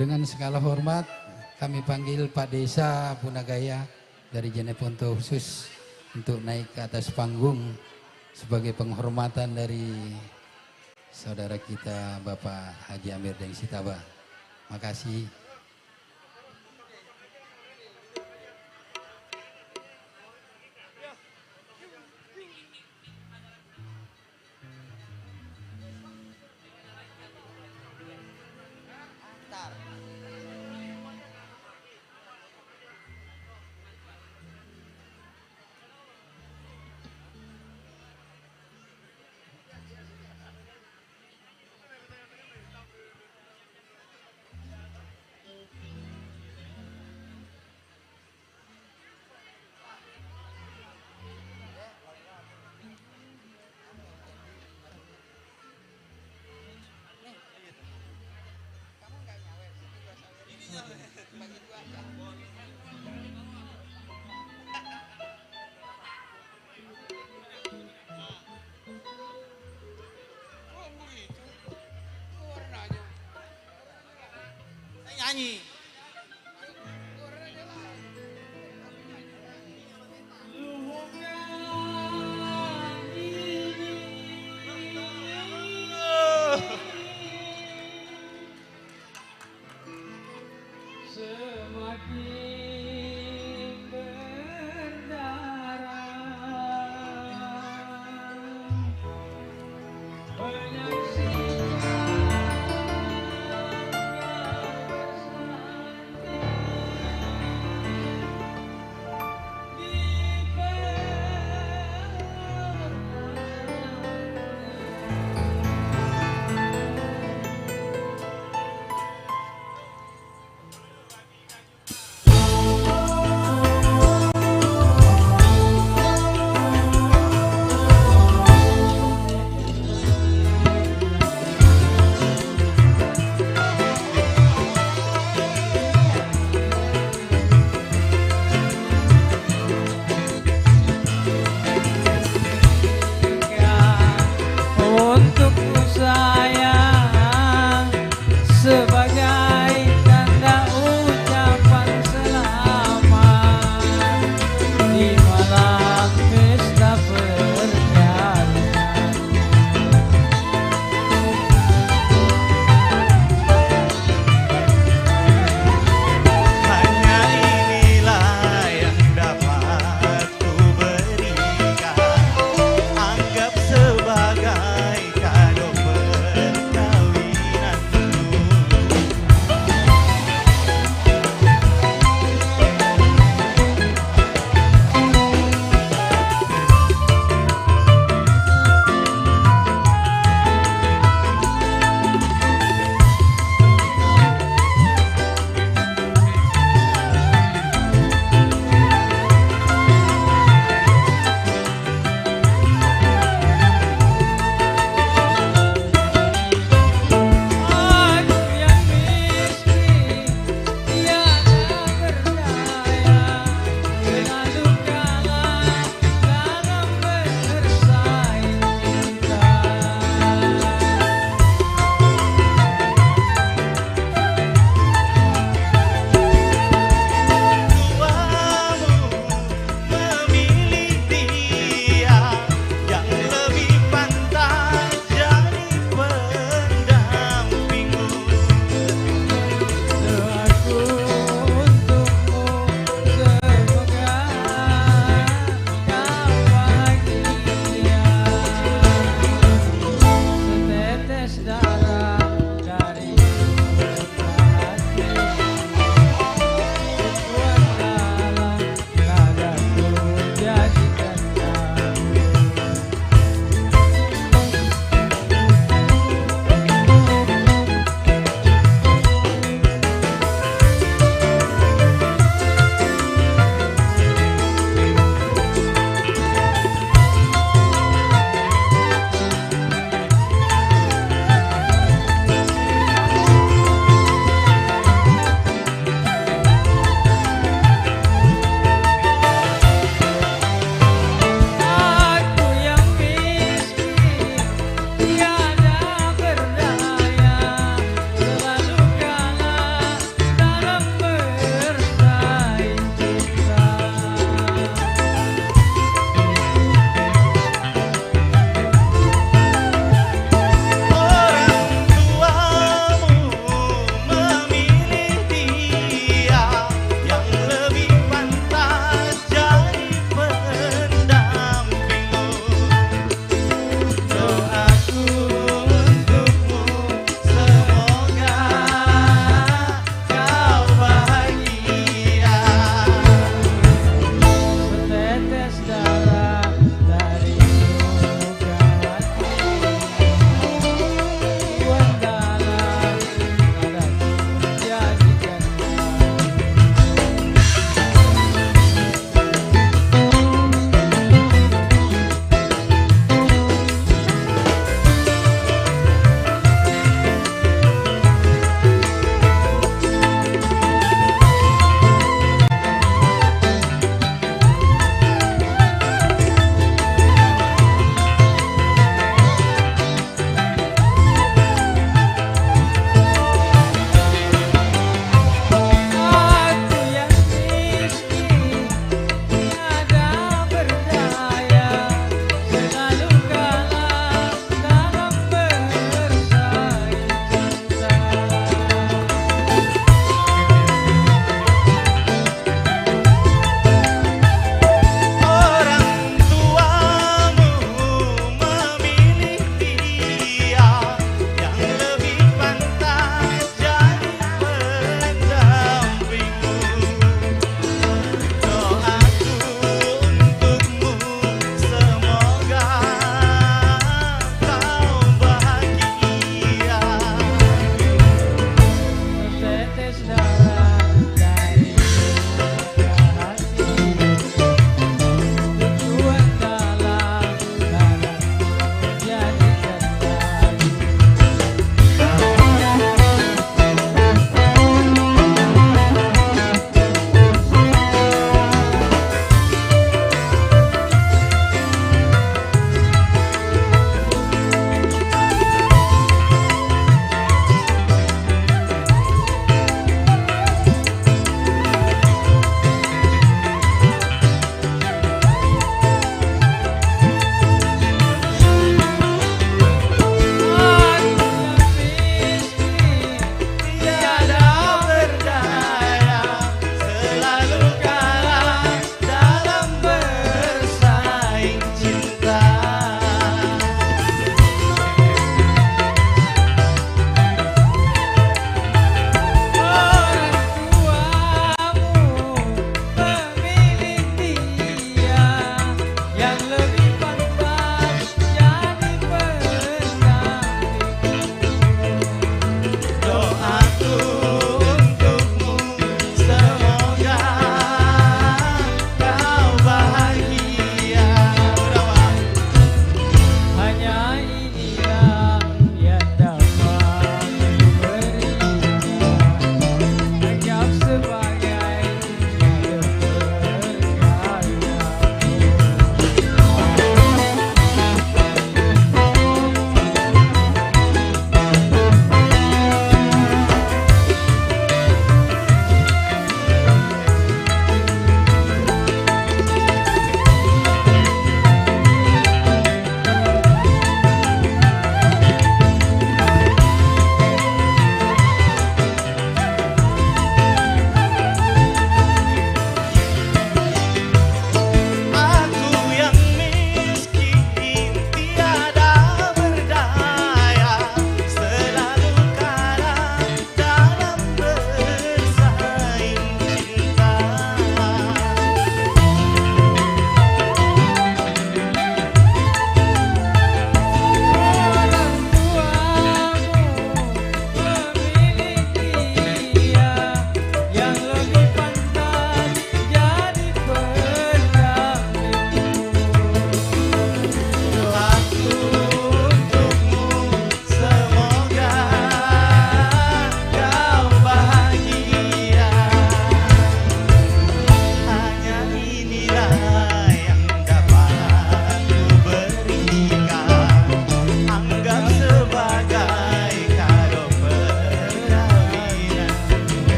Dengan segala hormat kami panggil Pak Desa Punagaya dari Jeneponto khusus untuk naik ke atas panggung sebagai penghormatan dari saudara kita Bapak Haji Amir Deng Sitaba. Makasih. Nyanyi.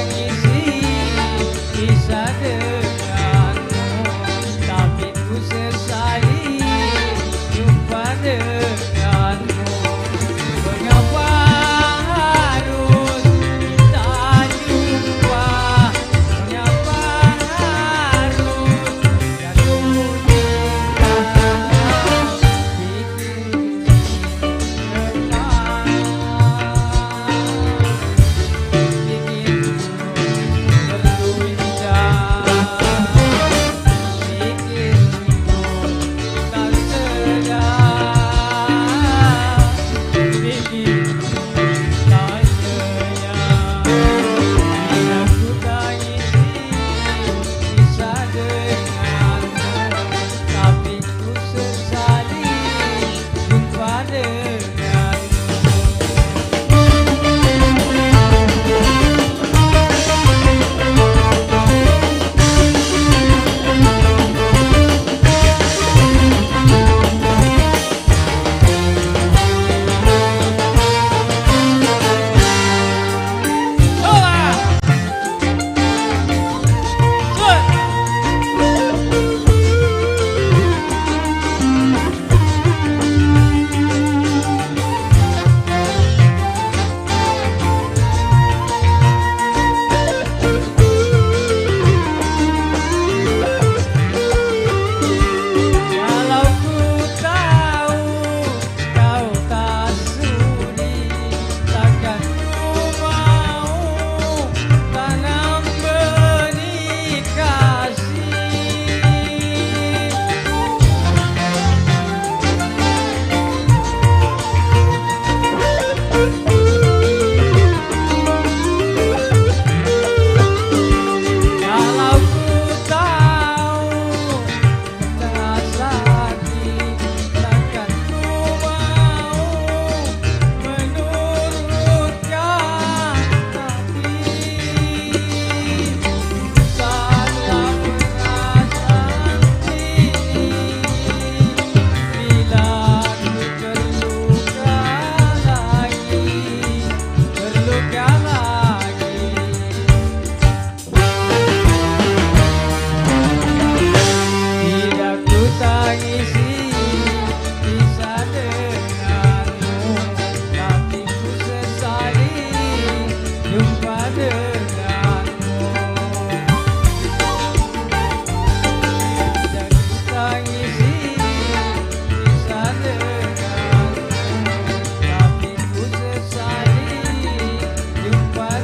tangisi bisa denganmu, tapi ku sesali jumpa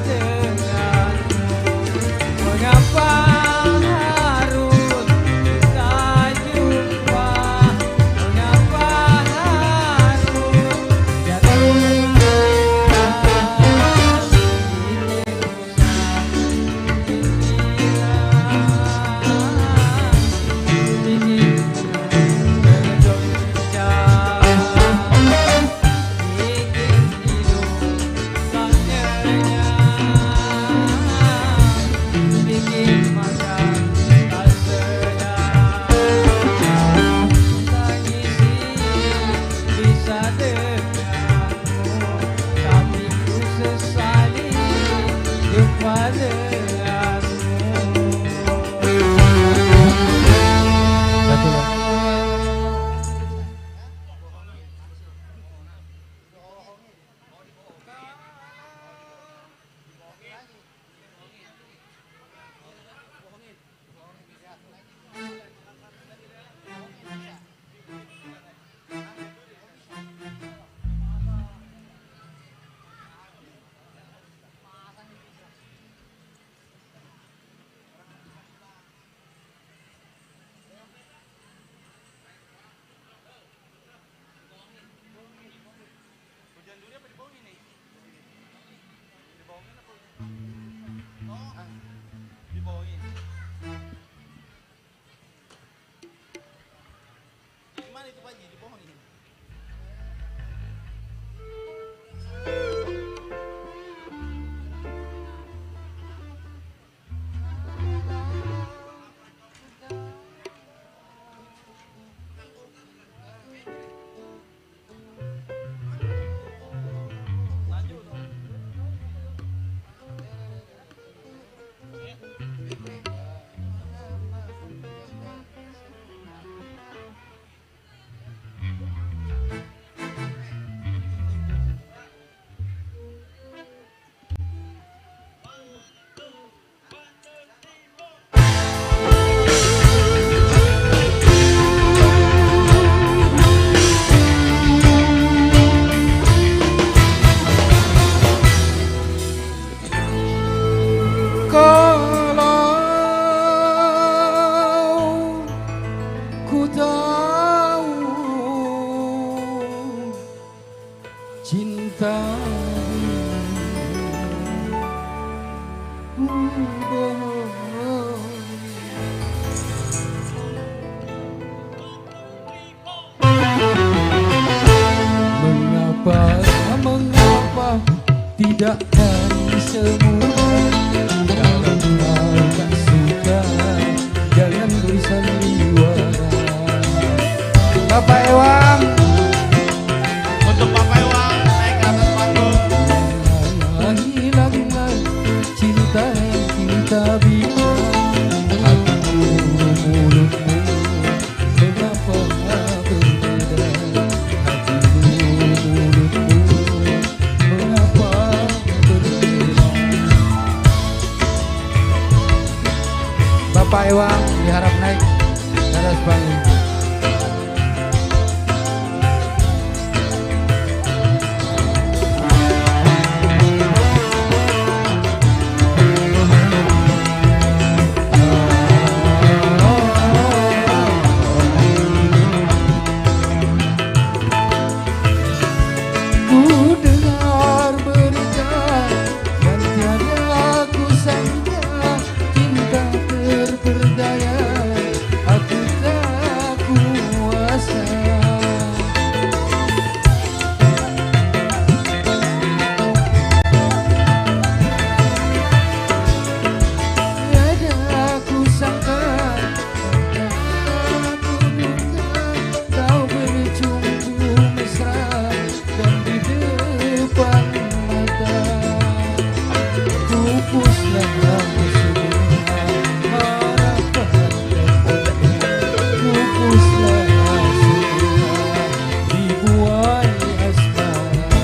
denganmu. Mengapa harus kita jumpa? Mengapa harus jatuh cinta? Kalau ku tahu cinta mengapa tidak dari semula kalau kau tak suka jangan bersandiwara. Bapak Ewang, Untuk Bapak Iwan naik ke atas panggung. hilanglah cinta yang kita bina. Hatimu mulutmu mengapa berbeda? Hatimu mulutmu mengapa berbeda? Bapak Ewang diharap naik ke atas panggung. Ku dengar berita dan tiada ku sangka cinta terperdaya aku tak kuasa. Tiada ku sangka, tiada ku duga kau bercumbu mesra dan di depan mata. Pupuslah semua harapan, pupuslah semua dibuai asmara.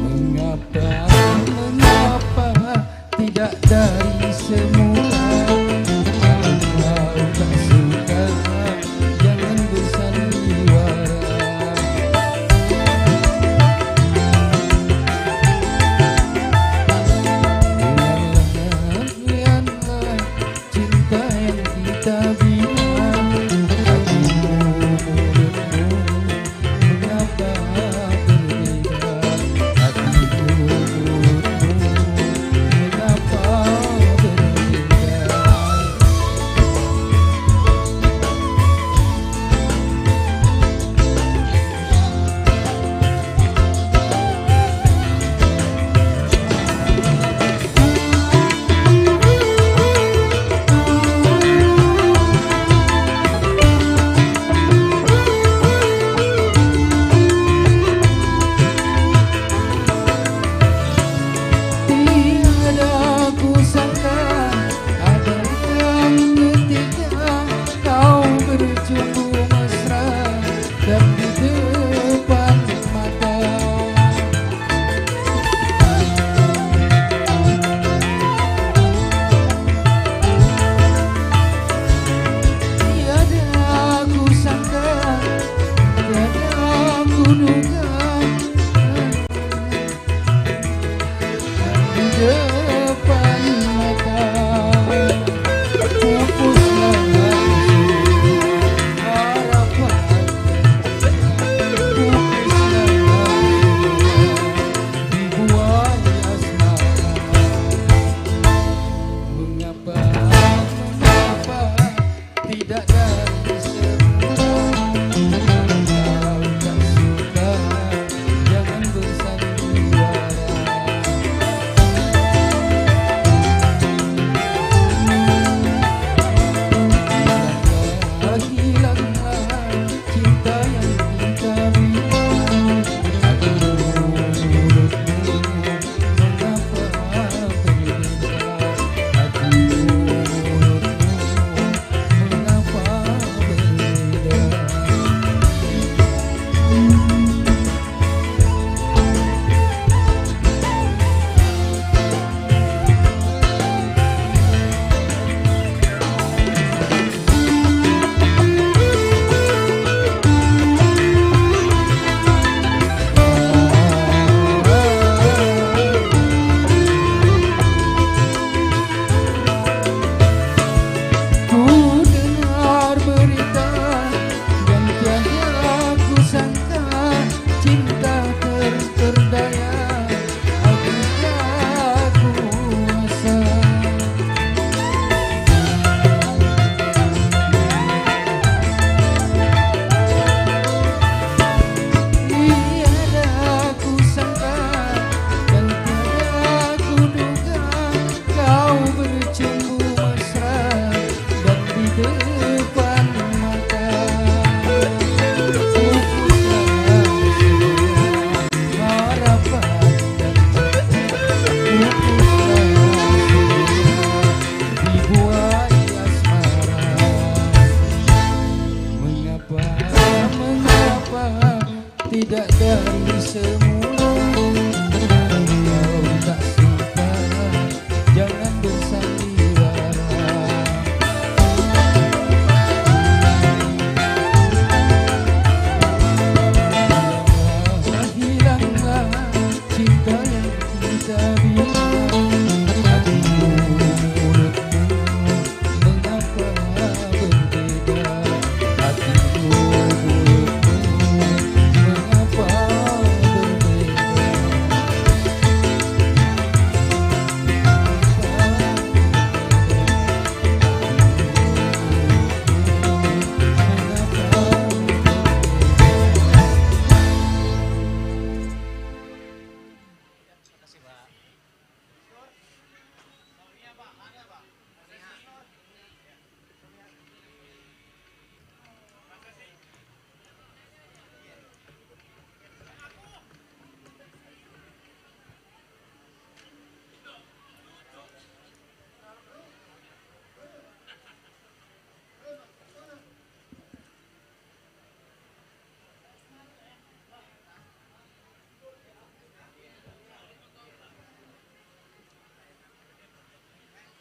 Mengapa tidak dari semula? Kalau tak suka jangan bersandiwara. Lihatlah cinta yang kita bina. Hatimu mulutmu mengapa berbeda? Hatimu mulutmu mengapa berbeda?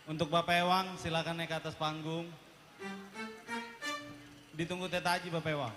Untuk Bapak Ewang silakan naik ke atas panggung. Ditunggu Teta Aji Bapak Ewang.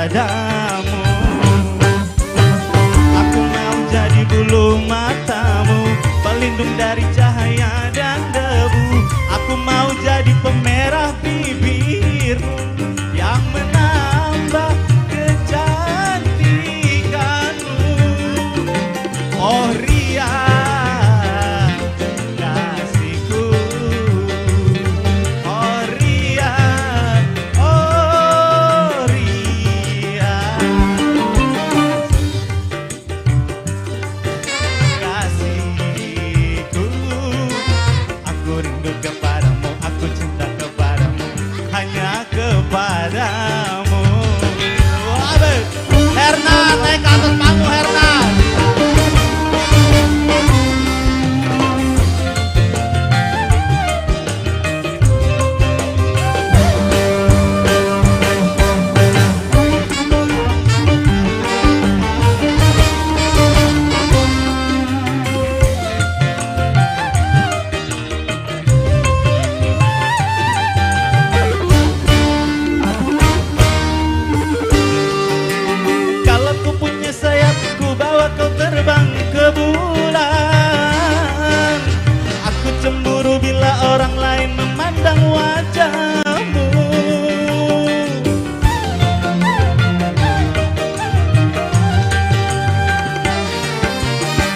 kepadamu. Aku mau jadi bulu matamu, pelindung dari cahaya dan debu. Aku mau jadi pemerah bibirmu yang menambah kecantikanmu. Oh Ria, kasihku. Oh Ria, oh Ria, kasihku. Aku rindu kepadamu, aku cinta kepadamu, hanya kepadamu. Herna, naik ke atas panggung Herna. Kalau ku punya sayap, ku bawa kau terbang ke bulan. Aku cemburu bila orang lain memandang wajahmu.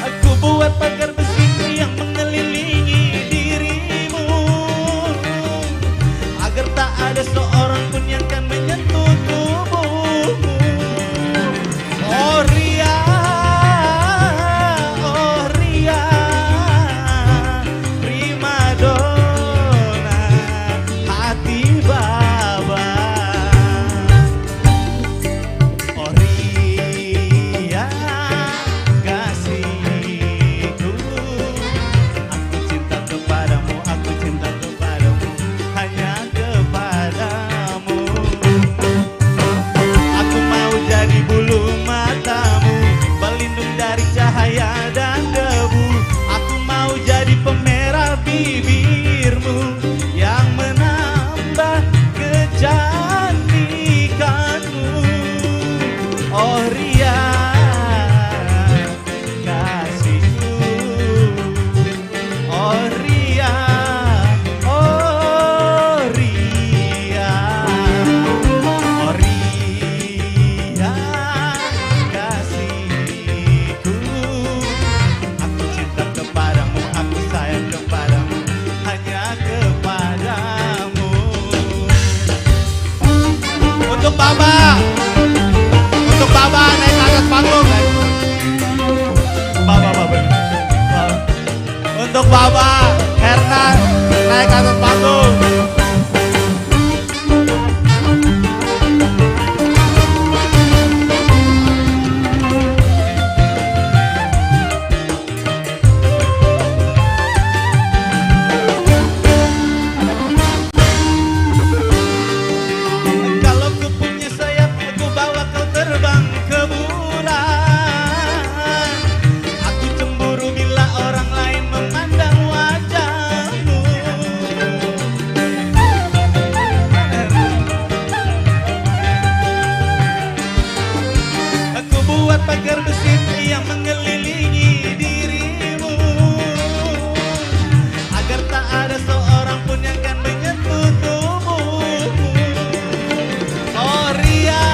Aku buat pagar besi yang mengelilingi dirimu, agar tak ada seorang pun yang kan menyentuh tubuhmu. Oh Ria, primadona hati baba. Oh Ria, kasihku. Aku cinta kepadamu, aku cinta kepadamu, hanya kepadamu. Aku mau jadi bulu matamu, pelindung dari cahaya dan debu. Aku mau jadi pemerah bibirmu yang menambah kecantikanmu. Oh Ria, kasihku. Oh Ria, oh Ria, oh Ria, kasihku. Aku cinta kepadamu, aku sayang kepadamu, hanya kepadamu. Untuk Baba, untuk Baba naik ke atas panggung. Baba. Untuk Baba, Herna naik ke atas panggung. Kalau ku punya sayap, aku bawa kau terbang ke bulan. Aku cemburu bila orang lain memandang wajahmu. Aku buat pagar besi yang mengelilingi dirimu, agar tak ada seorang pun yang kan menyentuh tubuhmu. Oh Ria,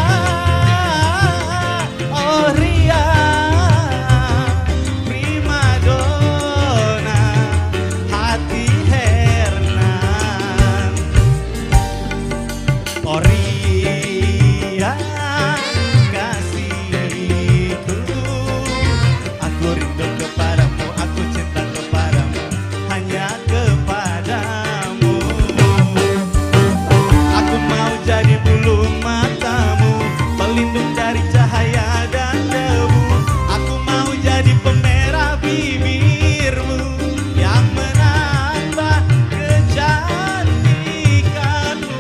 primadona hati Hernan. Oh Ria, kasihku. Aku rindu kepadamu, aku cinta kepadamu, hanya kepadamu. Aku mau jadi bulu matamu, pelindung dari cahaya dan debu. Aku mau jadi pemerah bibirmu yang menambah kecantikanmu.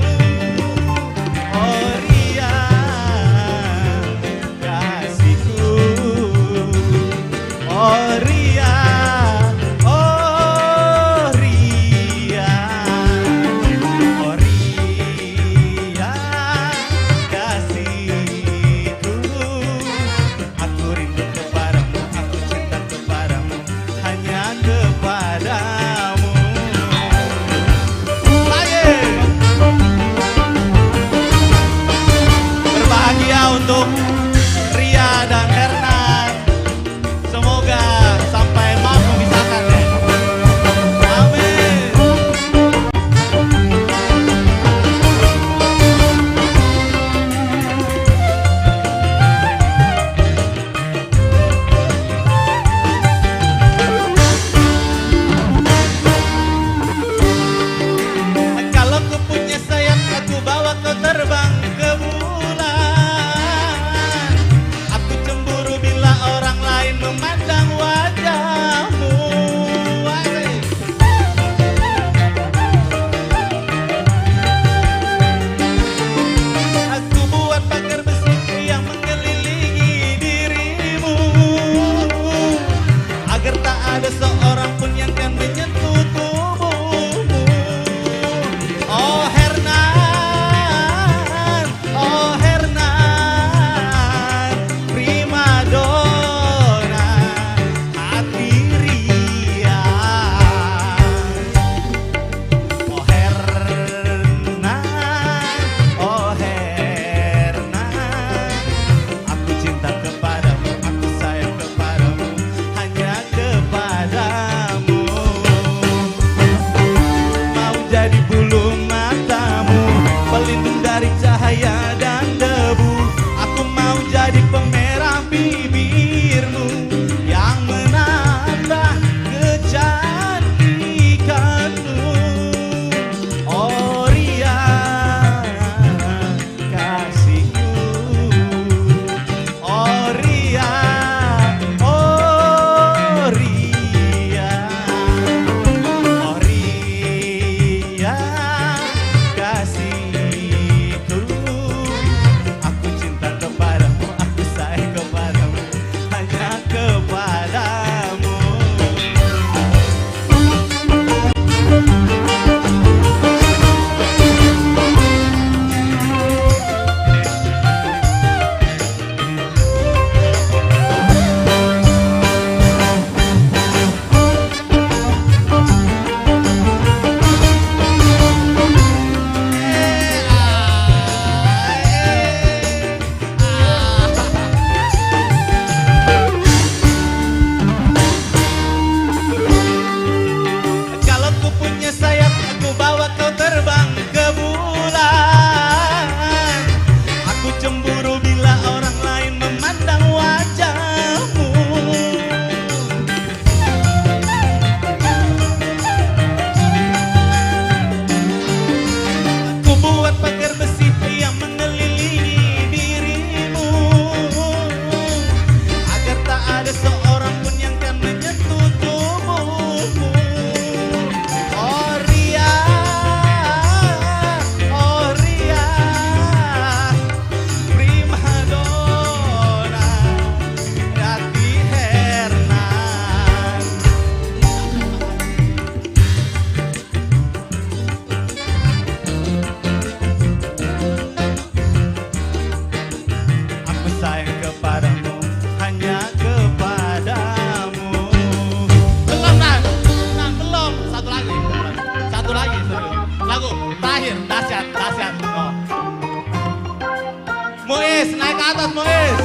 atas Mois.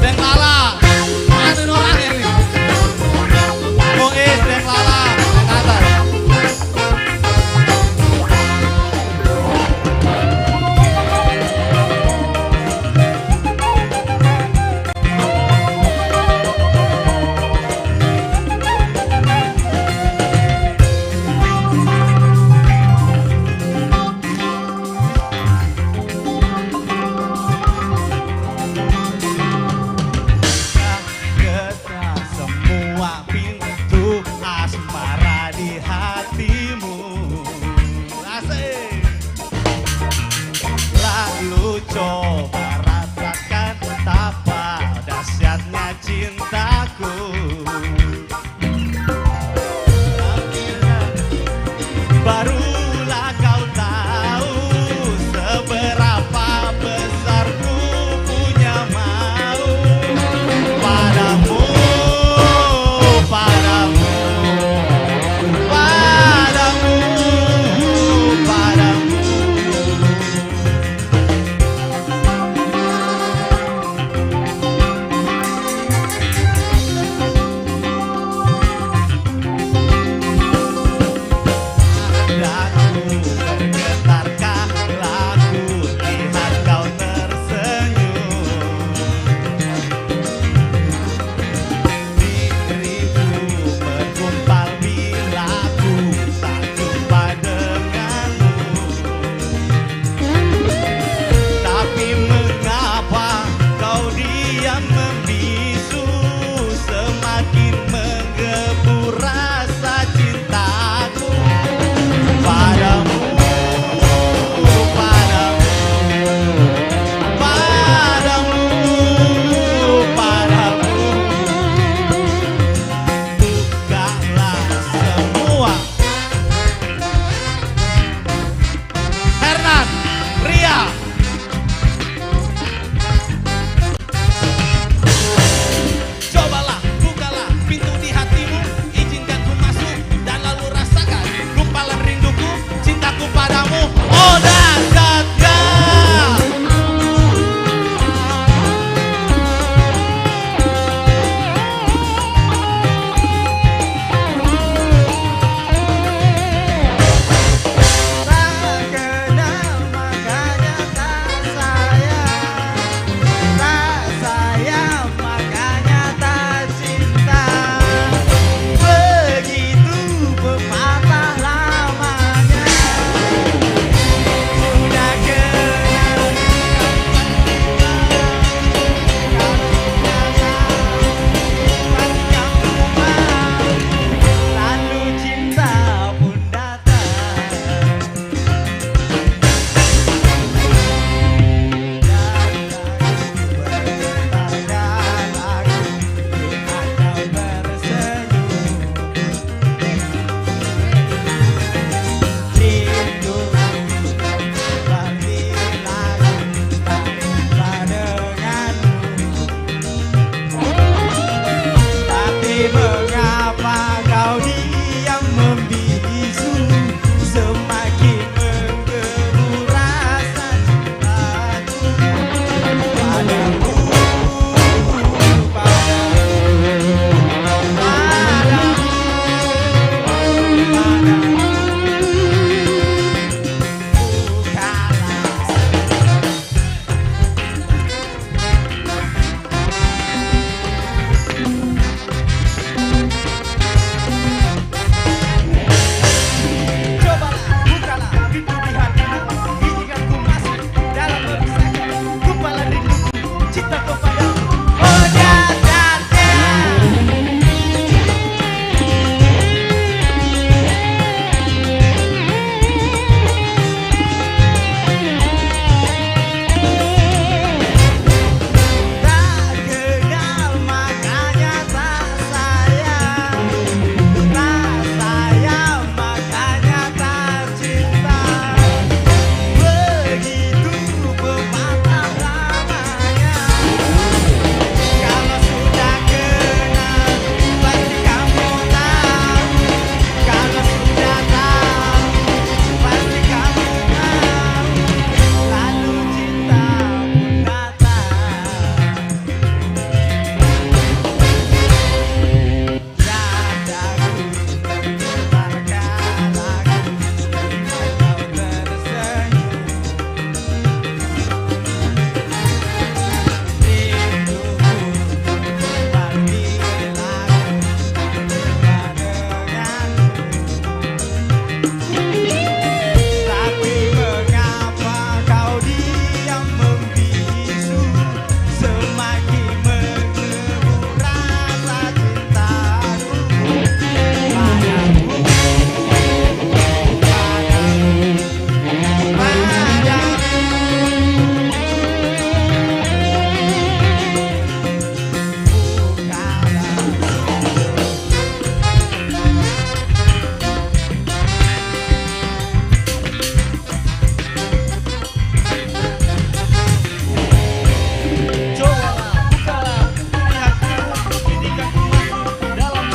Deng Lala. Mana orangnya ini? Mois, Deng Lala, naik ke atas.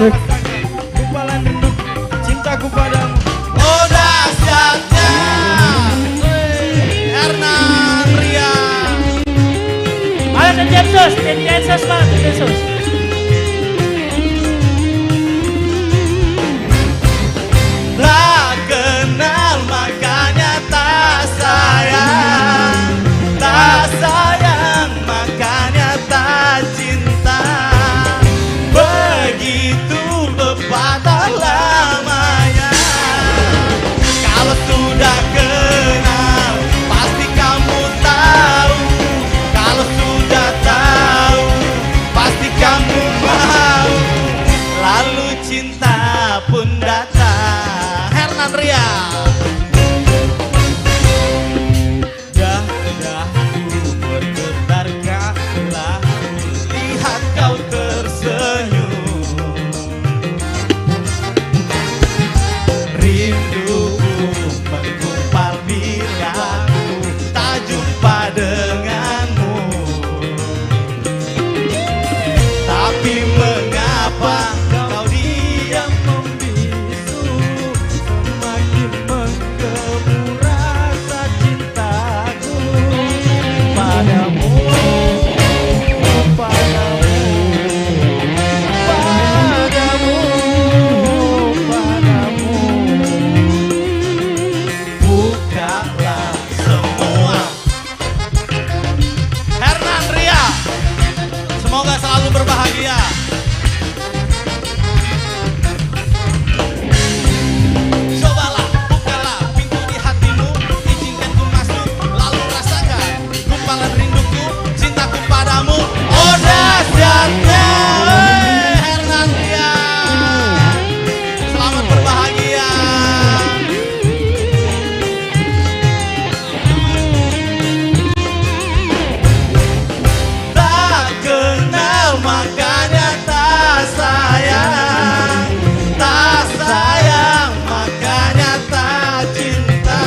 Gumpalan rindu cintaku padamu. Oh dahsyatnya Hernan Ria. Ayo dan Jensus Pak, Jensus. Tak kenal makanya tak sayang, tak sayang makanya tak cinta. Begitu pepatah lamanya. Kalau sudah kenal pasti kamu tahu. Kalau sudah tahu pasti kamu mau. Lalu cinta pun datang. Hernan Ria. Dahku bergetar karena lihat kau tersenyum. Rinduku menggumpal bila aku tak jumpa denganmu. Tapi mengapa kau diam membisu, semakin menggebu rasa cintaku padamu, padamu, padamu, padamu. Bukalah semua. Hernan Ria, semoga selalu berbahagia. Cobalah, bukalah pintu di hatimu, izinkan ku masuk, lalu rasakan gumpalan rinduku, cintaku padamu. Oh dahsyatnya Hernan Ria, selamat berbahagia. Tak kenal makanya tak sayang, tak sayang makanya tak cinta.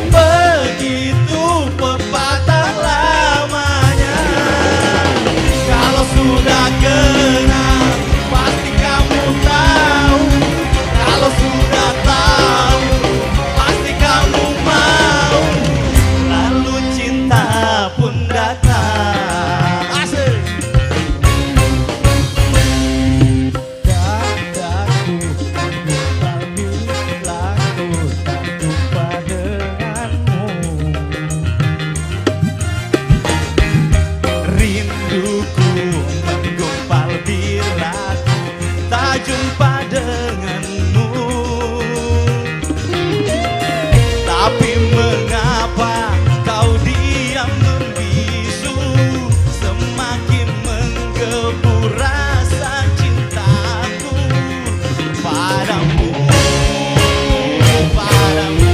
Begitu pepatah lamanya. Kalau sudah kenal pasti kamu tahu. Kalau sudah tahu pasti kamu mau. Lalu cinta pun datang. Asik. Dadaku menggumpal bila ku tak jumpa denganmu. Rinduku menggumpal bila ku tak jumpa denganmu. Tapi mengapa kau diam membisu, semakin menggebu rasa cintaku padamu, padamu,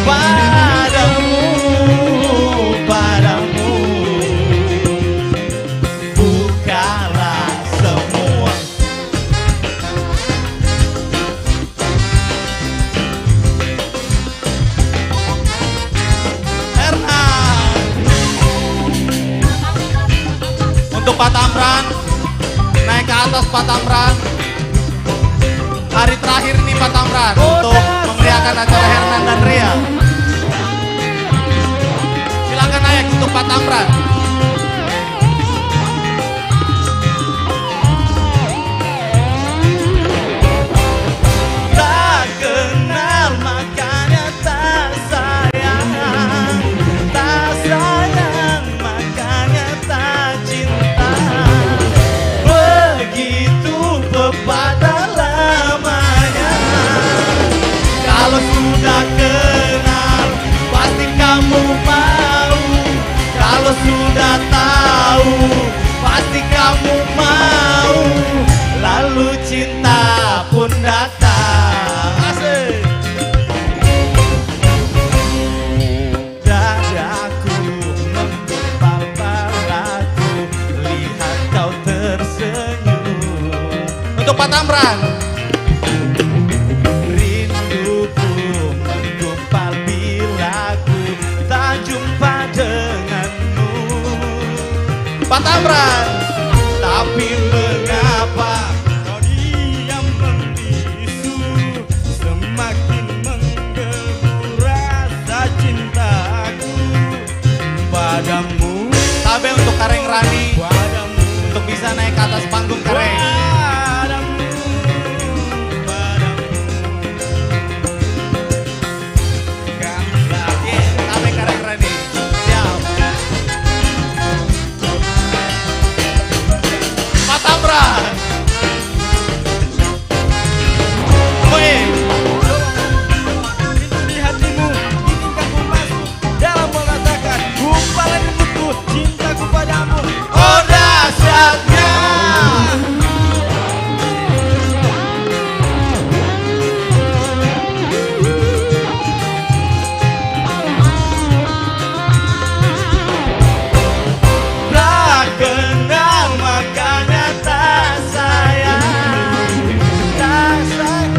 padamu, padamu. Bukalah semua. Hernan. Untuk Pak Tamran, naik ke atas Pak Tamran. Hari terakhir nih Pak Tamran untuk memeriahkan acara Hernan dan Ria. Silakan naik untuk Pak Tamran. Tak kenal makanya tak sayang, tak sayang makanya tak cinta. Begitu pepatah lamanya. Kalau sudah kenal pasti kamu mau. Kalau sudah tahu pasti kamu mau. Lalu cinta pun datang. Asik. Dadaku menggumpal balaku, lihat kau tersenyum. Untuk Pak Tamran. Rinduku menggumpal bila ku tak jumpa denganmu. Pak Tamran. Tapi mengapa Rani untuk bisa naik ke atas panggung keren. Sampai keren Rani. Siap. Pak Tamran. Di hatimu, izinkan ku masuk dalam mengatakan gumpalan rinduku, cintaku padamu. Oh dahsyatnya. Tak kenal makanya tak sayang, tak sayang.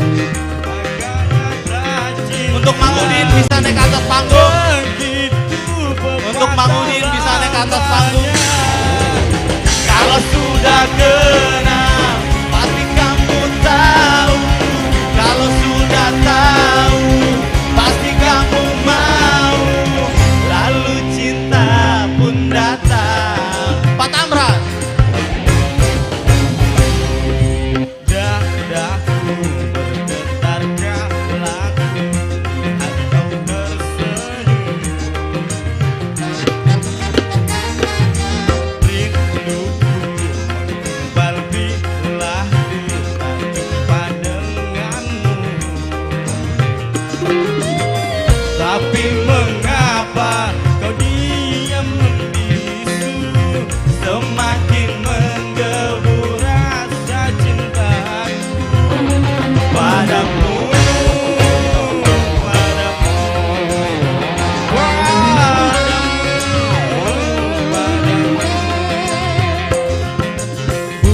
Untuk Mang Udin bisa naik ke atas panggung. Untuk Mang Udin bisa naik ke atas panggung. Kalau sudah kenal, pasti kamu tahu. Kalau sudah tahu, pasti kamu mau. Lalu cinta pun datang. Pak Tamran. Dadaku bergetar galaku atau tersenyum. Rinduku menggumpal bila tak jumpa denganmu. Tapi mengapa kau diam membisu, semakin menggebu rasa cintaku padamu, padamu,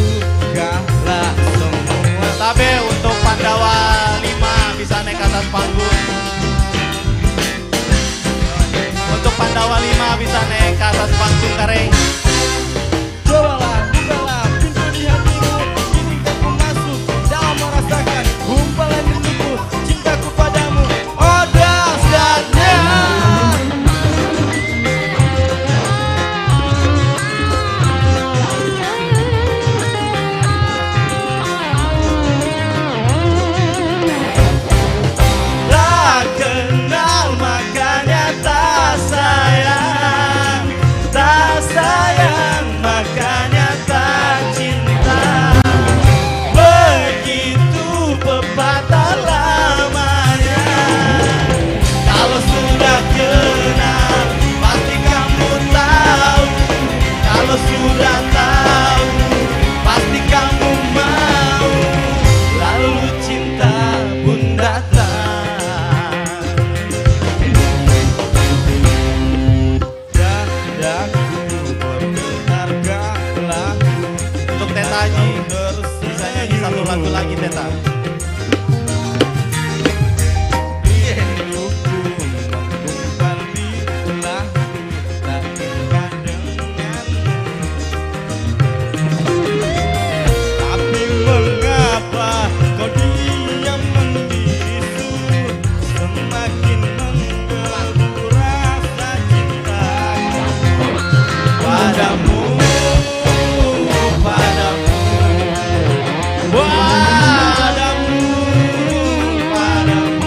bukalah semua. Tapi untuk Pandawa 5 bisa naik ke atas panggung. Untuk Pandawa 5 bisa naik ke atas panggung kering. Cobalah, bukalah pintu di hatimu, izinkan ku masuk dalam merasakan gumpalan rinduku, cintaku padamu. Oh dahsyatnya. Tak kenal makanya tak sayang, tak sayang makanya tak cinta. Begitu pepatah lamanya. Kalau sudah kenal, pasti kamu tahu. Kalau sudah tahu, pasti kamu mau. Lalu cinta pun datang. Dadaku bergetar galaku. Untuk Teta Haji, bisa nyanyi satu lagu lagi Teta. Rinduku menggumpal bila tak jumpa denganmu. Tapi mengapa kau diam membisu, semakin menggebu rasa cintaku Padamu, padamu, padamu, padamu.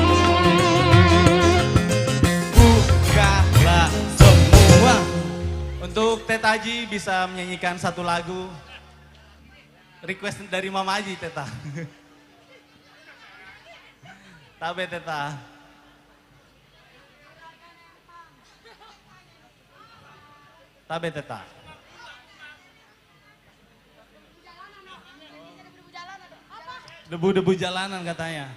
bukalah semua. Untuk Teta Haji bisa menyanyikan satu lagu. Request dari Mama Haji Teta. Tabe Teta. Tabe Teta. Debu-debu jalanan katanya.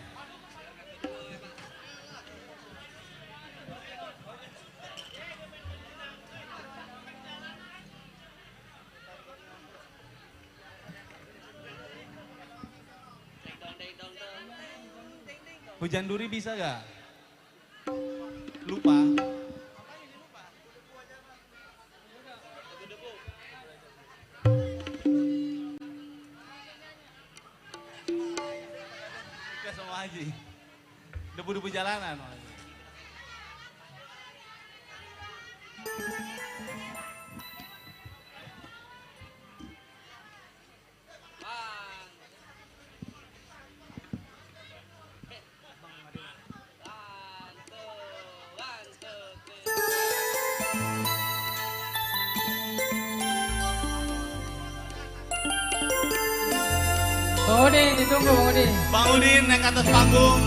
Hujan duri bisa gak? Lupa. Request sama Haji. Debu-debu jalanan. Bang Udin, ditunggu Bang Udin. Bang Udin naik ke atas panggung.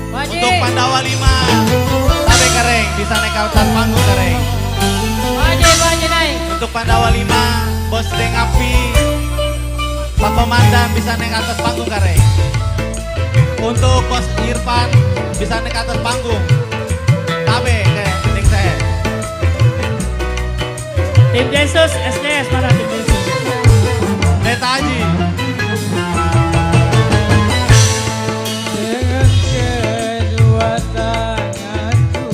Wajib. Untuk Pandawa 5. Tapi kering, bisa naik ke atas panggung kering. Wajib naik. Untuk Pandawa 5, Bos Deng Api. Pak Komandan bisa naik ke atas panggung kering. Untuk Bos Irfan bisa naik ke atas panggung. Tabe kayak Deng saya. Tim Densus, SDS mana tim Densus? Neta Haji. Dengan kedua tanganku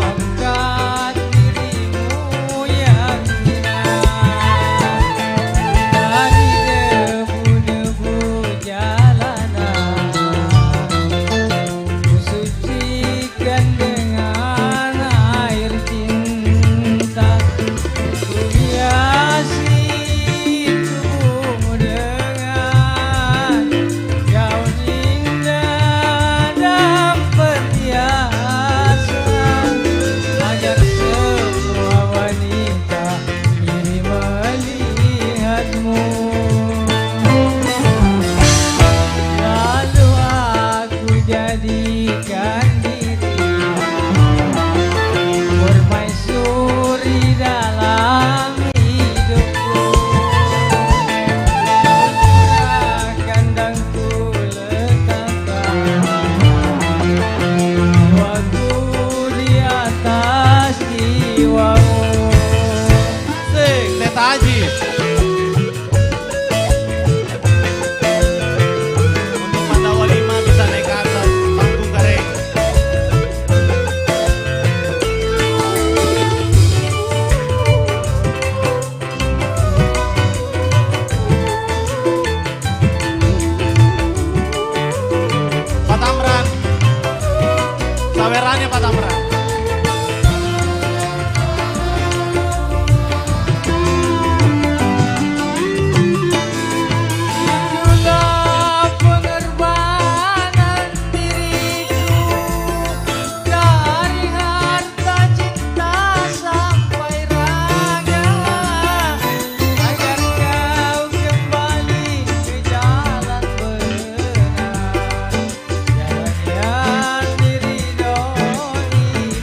angkat dirimu yang hina dari debu-debu jalanan, ku sucikan dengan air cinta, ku hiasi tubuhmu dengan gaun indah dan perhiasan, agar semua wanita iri melihatmu. Lalu aku jadikan diri permaisuri dalam hidupku. Kandangku letakkan jiwaku di atas jiwamu. Sing, Neta Haji. Untuk Pandawa 5 bisa naik ke atas panggung kering. Pak Tamran. Sawerannya Pak Tamran. Itulah pengorbanan diriku, dari harta cinta sampai raga, agar kau kembali ke jalan benar, jalan yang diridhoi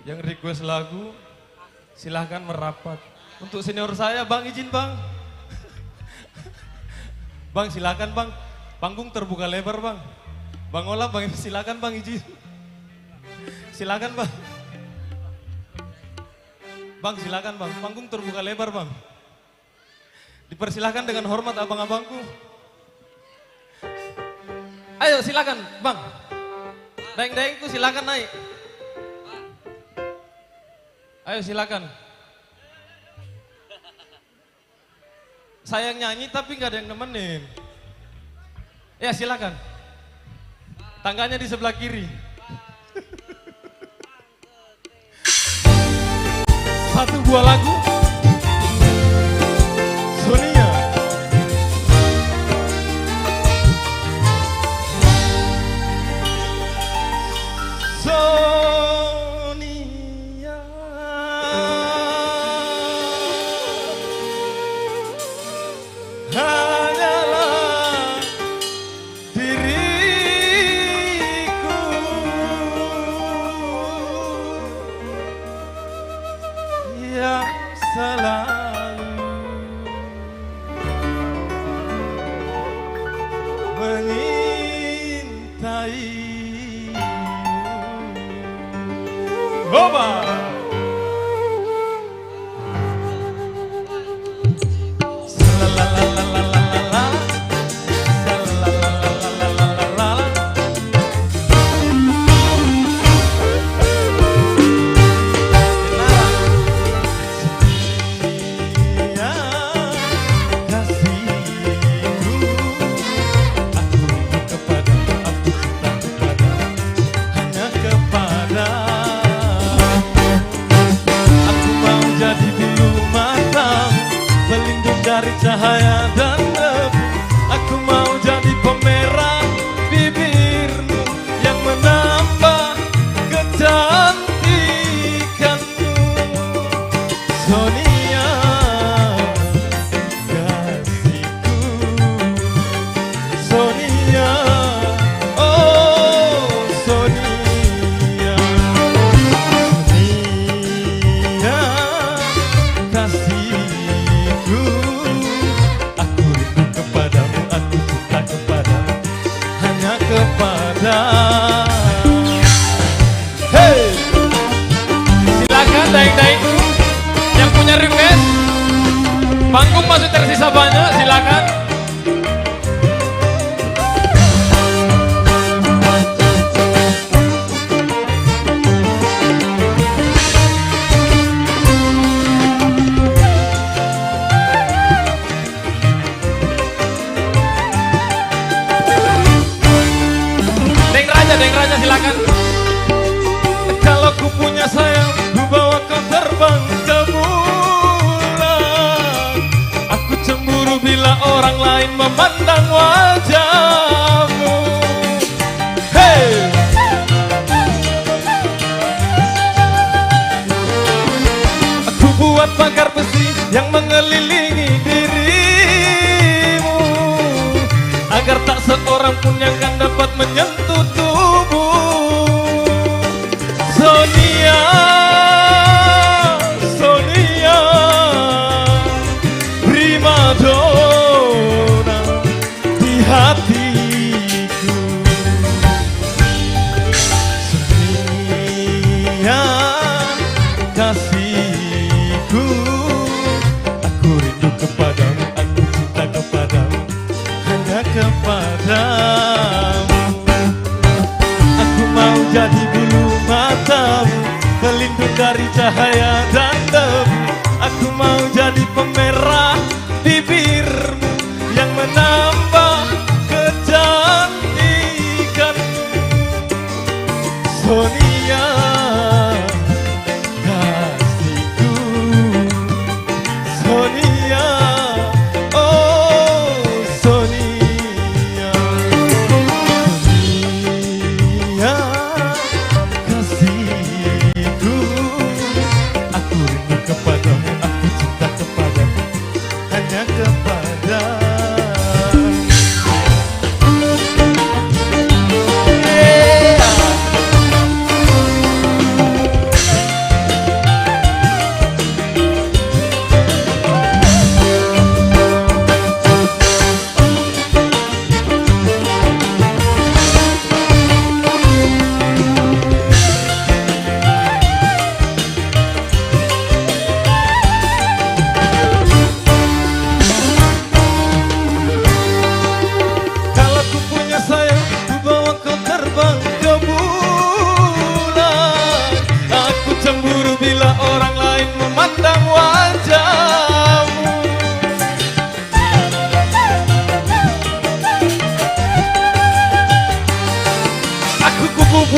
Yang request lagu silahkan merapat. Untuk senior saya, Bang izin Bang. Bang silakan Bang, panggung terbuka lebar Bang. Bang Ola, Bang silakan Bang izin. Silakan Bang. Bang silakan Bang, panggung terbuka lebar Bang. Dipersilahkan dengan hormat abang-abangku. Ayo silakan Bang. Daeng-daengku silakan naik. Ayo silakan. Saya yang nyanyi tapi nggak ada yang nemenin. Ya silakan. Tangganya di sebelah kiri. Satu buah lagu. Sonia. Hanyalah diriku yang selalu menyintaimu. Oba! Dari cahaya dan debu, aku mau jadi pemerah bibirmu yang menambah kecantikanmu. Sonia, kasihku. Sonia, oh Sonia. Sonia, kasihku. Hey, silakan daeng-daengku yang punya request, panggung masih tersisa banyak, silakan. Deng Raja silakan. Kalau ku punya sayang, ku bawa kau terbang ke bulan. Aku cemburu bila orang lain memandang wajahmu. Hey, aku buat pagar besi yang mengelilingi dirimu, agar tak seorang pun yang akan dapat menyentuh tubuh. Sonia, Sonia, prima donna di hatiku. Sonia, kasihku, aku rindu kepadamu, aku cinta kepadamu, hanya kepadamu. Aku mau jadi bulu matamu, pelindung dari cahaya dan debu. Aku mau jadi pemerah bibirmu yang menambah kecantikanmu.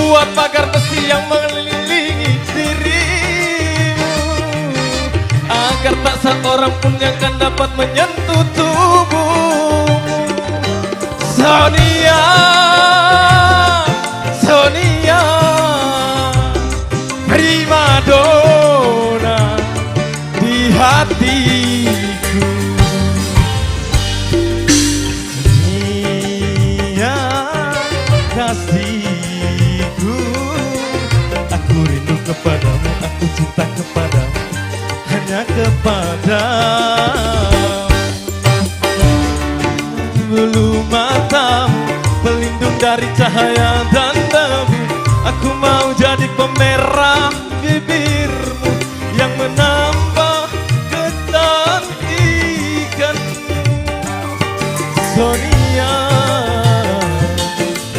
buat pagar besi yang mengelilingi dirimu, agar tak seorang pun yang akan dapat menyentuh tubuhmu. Sonia, Sonia, primadona di hatiku. Sonia, kasihku, aku rindu kepadamu, aku cinta kepadamu, hanya kepadamu. Bulu matamu pelindung dari cahaya dan debu, aku mau jadi pemerah bibirmu yang menambah kecantikanmu. Sonia,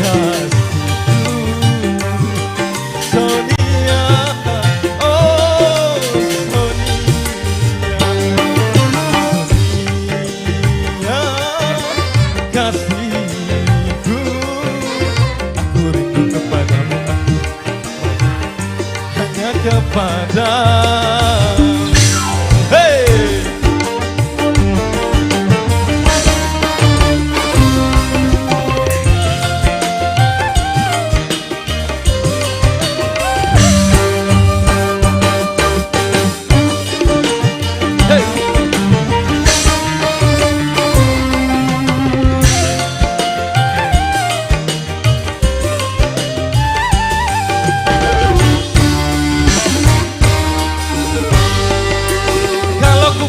kasihku, Sonia, oh Sonia, Sonia, kasihku, aku rindu kepadamu, aku hanya kepadamu. Hey!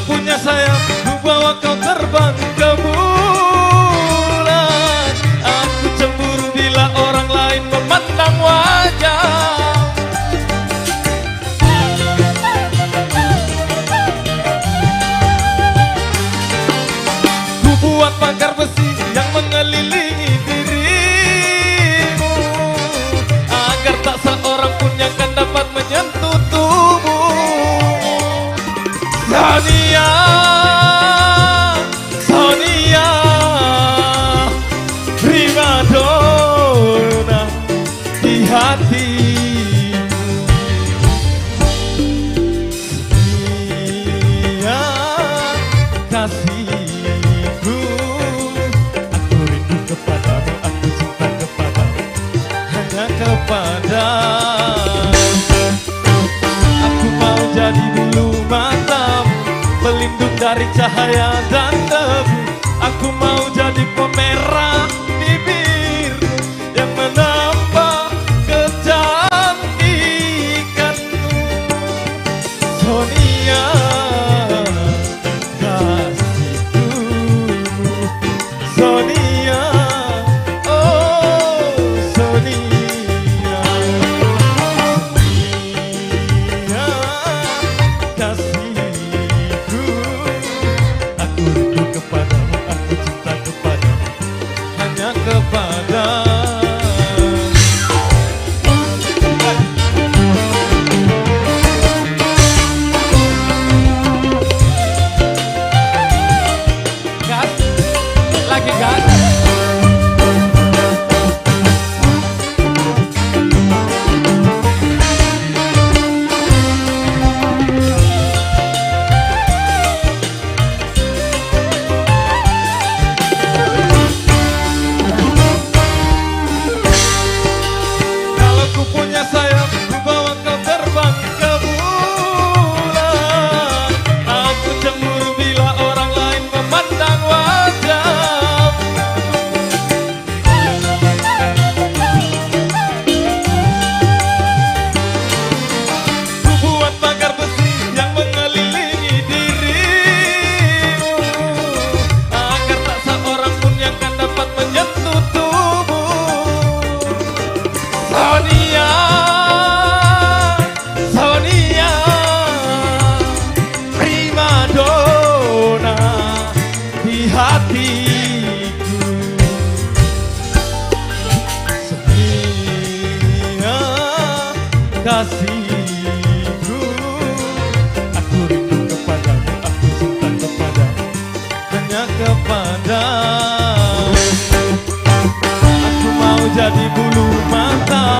Punya sayap, ku bawa kau terbang ke bulan. Aku cemburu bila orang lain memandang wajah. Ku buat pagar besi yang mengelilingi dirimu, agar tak seorang pun yang akan dapat menyentuh tubuh. Sonia, Sonia, primadona di hatimu. Sonia, kasihku, aku rindu kepadamu, aku cinta kepadamu, hanya kepadamu. Aku mau jadi bulu matamu pelindung dari cahaya dan debu, aku mau jadi pemerah bibirmu yang menambah kecantikanmu. Sonia, kasihku, Sonia, oh Sonia, Sonia, kasihku, aku rindu kepadamu, aku cinta kepadamu, hanya kepadamu. Gas, lagi gas. Kalau ku punya sayap, ku bawa kau terbang ke bulan. Aku cemburu bila orang lain memandang wajah. Ku buat pagar besi yang mengelilingi dirimu, agar tak seorang pun yang akan dapat menyentuh tubuh. Sonia, Sonia, primadona di hatiku. Sonia, kasihku, aku rindu kepadamu, aku cinta kepadamu, hanya kepadamu. Aku mau jadi bulu mata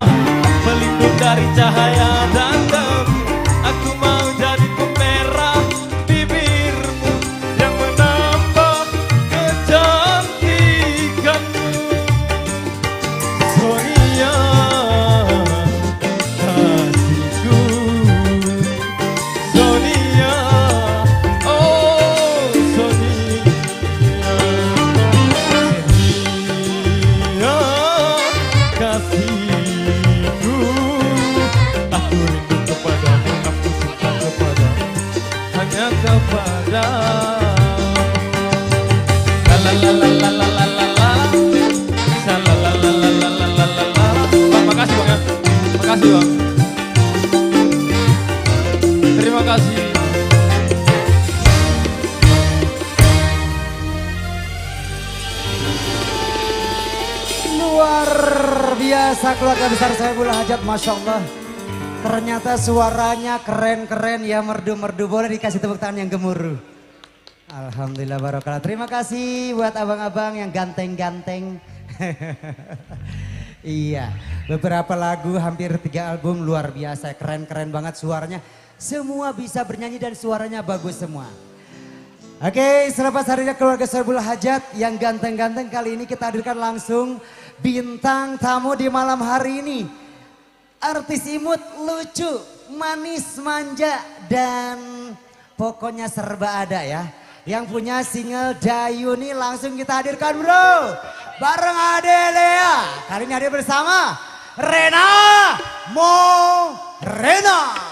Luar biasa keluarga besar Saiful Hajat, Masya Allah. Ternyata suaranya keren-keren ya, merdu-merdu. Boleh dikasih tepuk tangan yang gemuruh. Alhamdulillah barokallah. Terima kasih buat abang-abang yang ganteng-ganteng. Iya, beberapa lagu hampir 3 album luar biasa. Keren-keren banget suaranya. Semua bisa bernyanyi dan suaranya bagus semua. Oke, selepas harinya keluarga Saiful Hajat yang ganteng-ganteng, kali ini kita hadirkan langsung bintang tamu di malam hari ini. Artis imut, lucu, manis, manja, dan pokoknya serba ada ya. Yang punya single Dayuni langsung kita hadirkan bro. Bareng Adelea. Kali ini hadir bersama Rena Morena.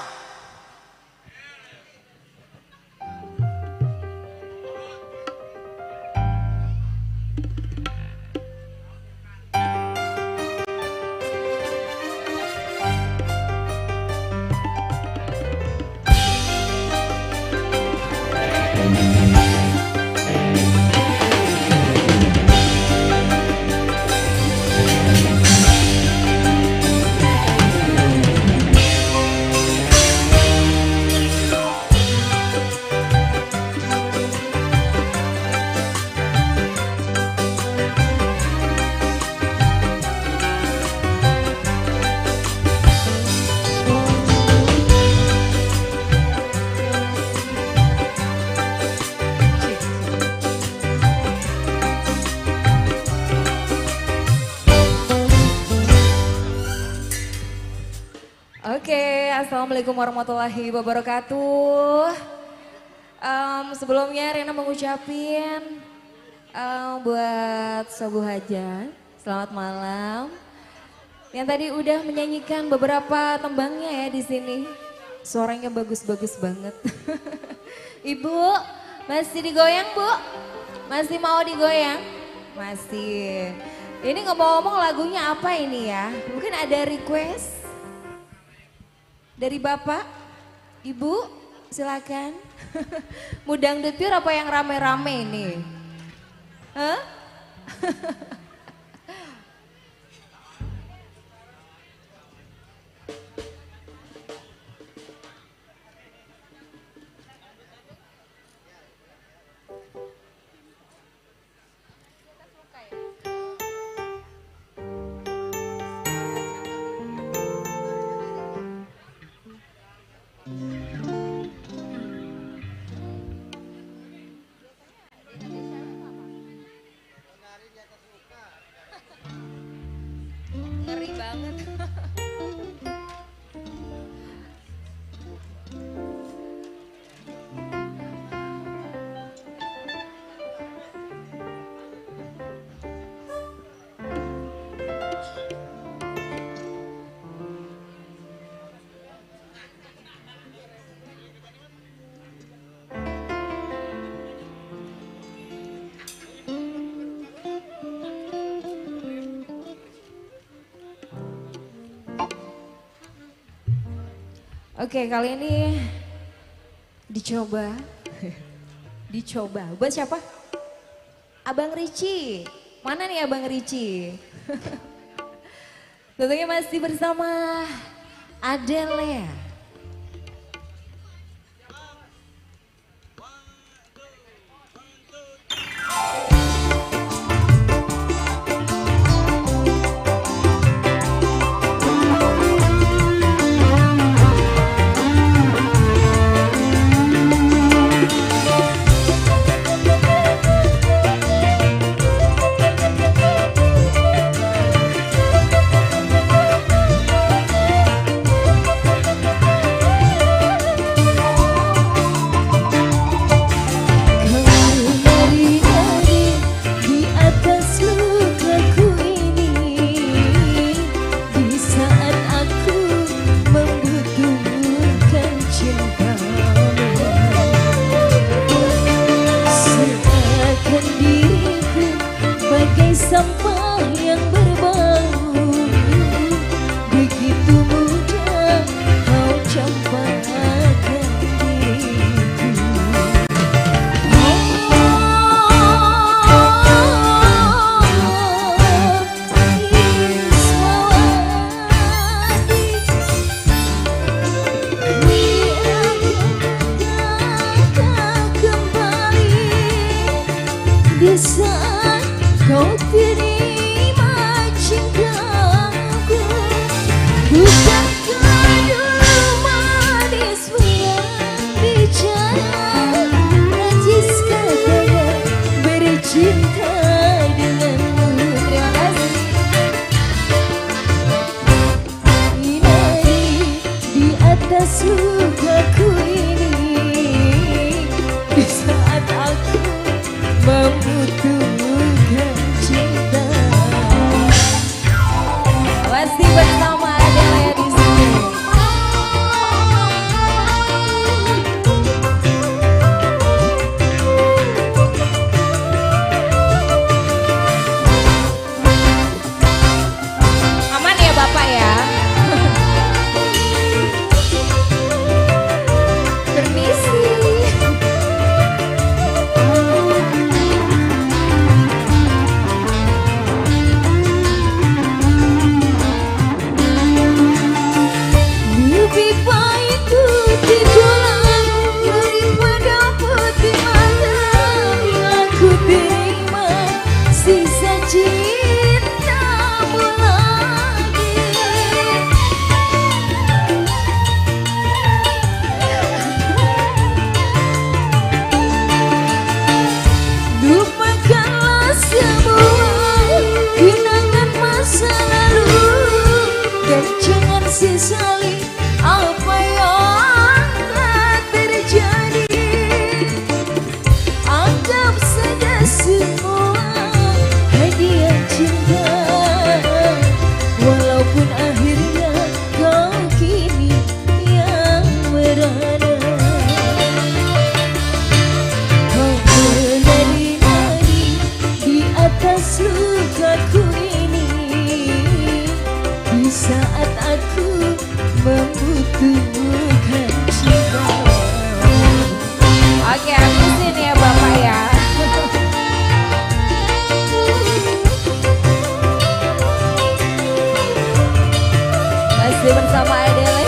Assalamualaikum warahmatullahi wabarakatuh. Sebelumnya Rena mengucapin buat Sobu Hajat, selamat malam. Yang tadi udah menyanyikan beberapa tembangnya ya di sini. Suaranya bagus-bagus banget. Ibu, masih digoyang Bu? Masih mau digoyang? Masih. Ini ngomong-ngomong lagunya apa ini ya? Mungkin ada request? Dari Bapak, Ibu, silakan. Mudang Dutiur apa yang rame-rame ini? Hah? Ngeri banget. Oke, kali ini dicoba. Dicoba. Buat siapa? Abang Ricci. Mana nih Abang Ricci? Tentunya masih bersama Adelea. Sampah yang berbau, begitu mudah kau campakkan diriku. terima cintaku. Bukankah dulu manis bicara, najis katanya bercinta denganmu. Terima kasih. Inari di atas lukaku ini, di saat aku membutuhkan cinta. Masih bersama Adele di sini. Aman ya Bapak ya? Permisi. Lebih baik ku tenggelam daripada putih mata yang ku terima sisa cintamu lagi. Lupakanlah semua kenangan masa lalu dan jangan sesali apa yang telah terjadi. Anggap saja semua hadiah cinta, walaupun akhirnya kau kini yang merana. Kau menari-nari di atas lukaku ini, di saat aku membutuhkan cinta. Oke, habisin ya Bapak ya. Masih bersama Adele.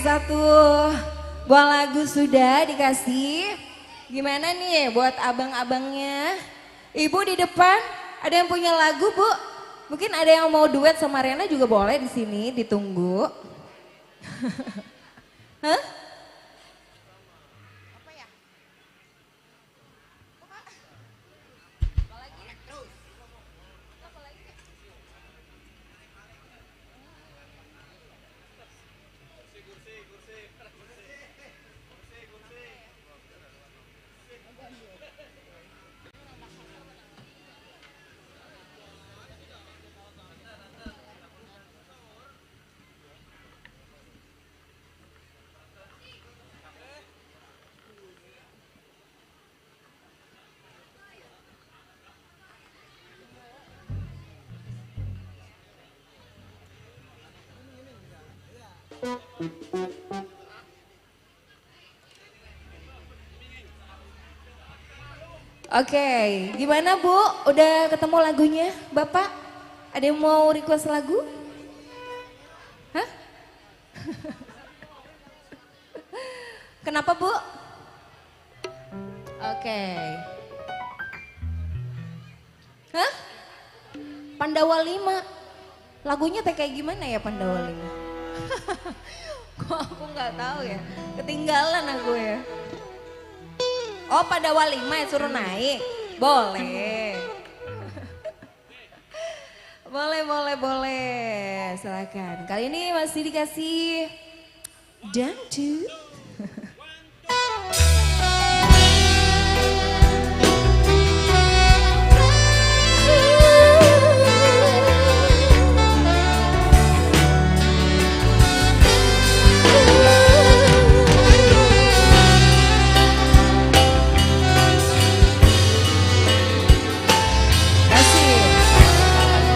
satu buah lagu sudah dikasih. Gimana nih buat abang-abangnya? Ibu di depan, ada yang punya lagu, Bu? Mungkin ada yang mau duet sama Rena juga boleh di sini, ditunggu. Hah? Oke, gimana Bu? Udah ketemu lagunya, Bapak? Ada yang mau request lagu? Hah? Kenapa Bu? Oke. Hah? Pandawa 5. Lagunya teh kayak gimana ya Pandawa 5? Kok aku nggak tahu ya, ketinggalan aku ya. Oh Pandawa 5 ya suruh naik, boleh. boleh, silakan. Kali ini masih dikasih dangdut.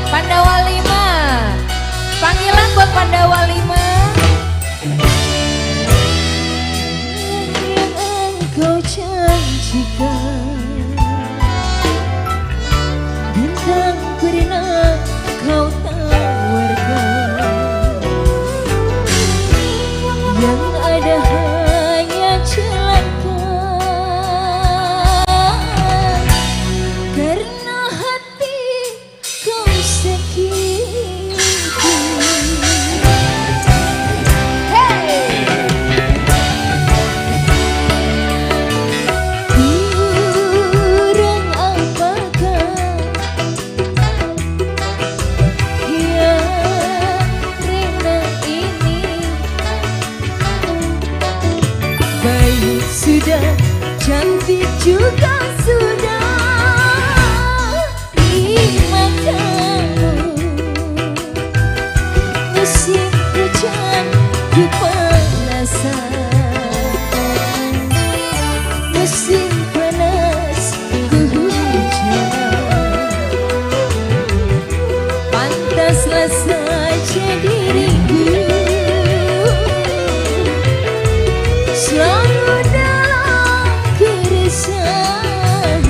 Pandawa 5, panggilan buat Pandawa 5. Yang engkau janjikan, bintang pernah kau tawarkan, yang ada hanya celaka. Karena hati kau sakiti. Kurang apakah ya Rena ini? Baik sudah, cantik juga sudah di matamu. Musim hujan kepanasan, musim panas kehujanan. Pantaslah saja diriku selalu dalam keresahan.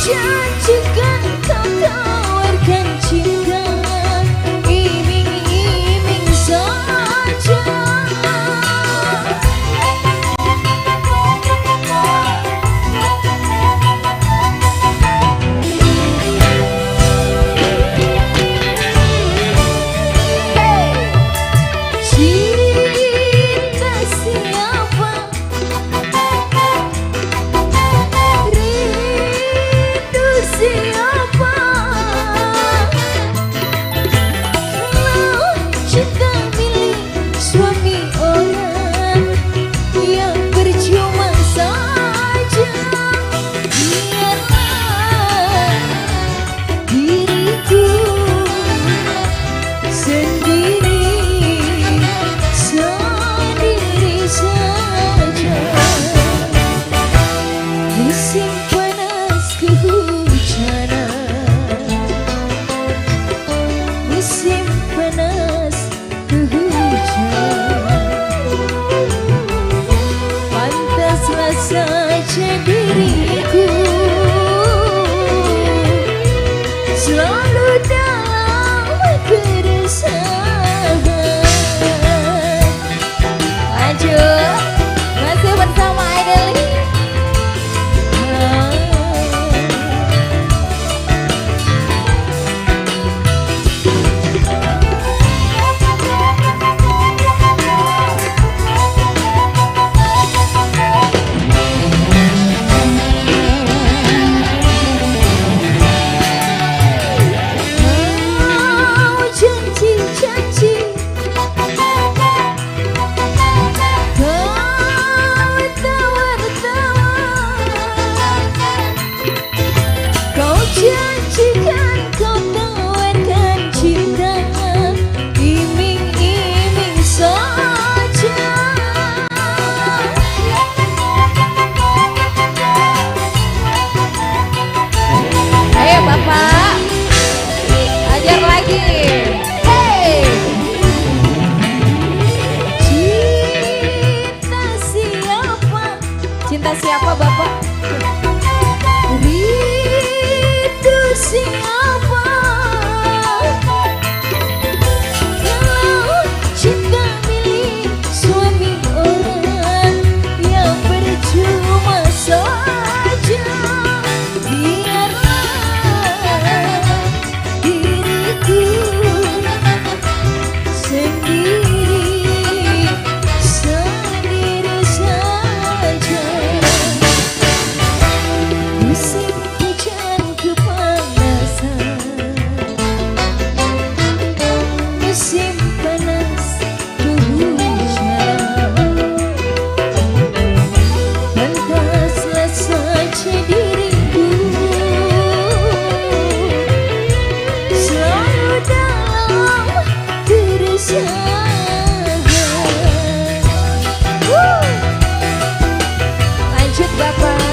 janjikan kau tawarkan cinta, iming-iming saja. Cinta siapa, rindu siapa, kalau cinta milik suami orang yang percuma saja. Biarlah diriku sendiri saja. Musim panas kehujanan, musim panas kehujanan, pantaslah saja diriku selalu dalam keresahan. Lanjut, masih bersama Adelia. Janji-janji kau janjikan kau tawarkan cinta, iming-iming saja. Ayo Bapak, ajar lagi. Hey. Cinta siapa, Cinta siapa Bapak? rindu siapa, kalau cinta milik suami orang yang percuma saja. Biarlah diriku sendiri saja. Musim hujan kepanasan, musim panas kehujanan, pantaslah saja diriku selalu dalam keresahan. Lanjut Bapak.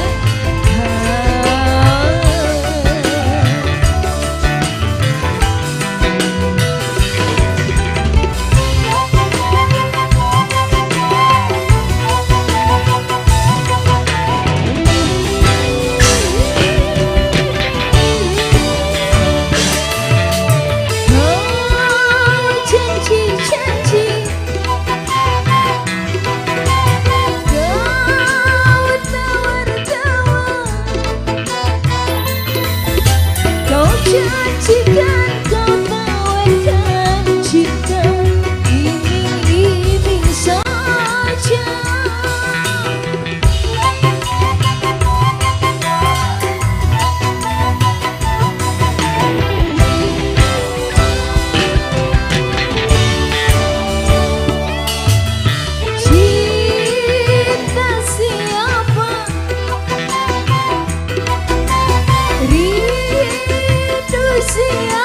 Janji-janji kau janjikan kau tawarkan cinta, iming-iming saja. Cinta siapa, rindu siapa,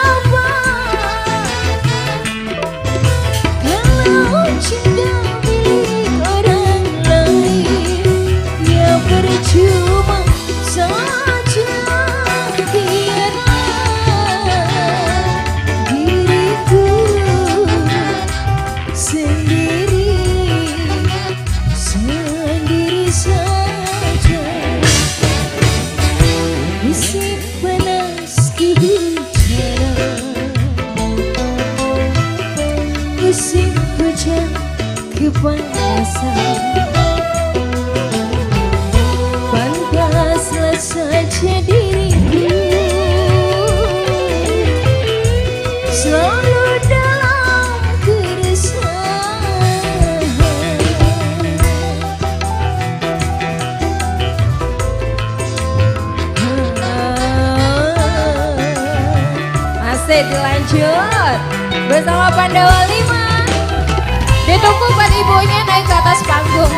dilanjut bersama Pandawa 5. Ditunggu buat ibunya naik ke atas panggung.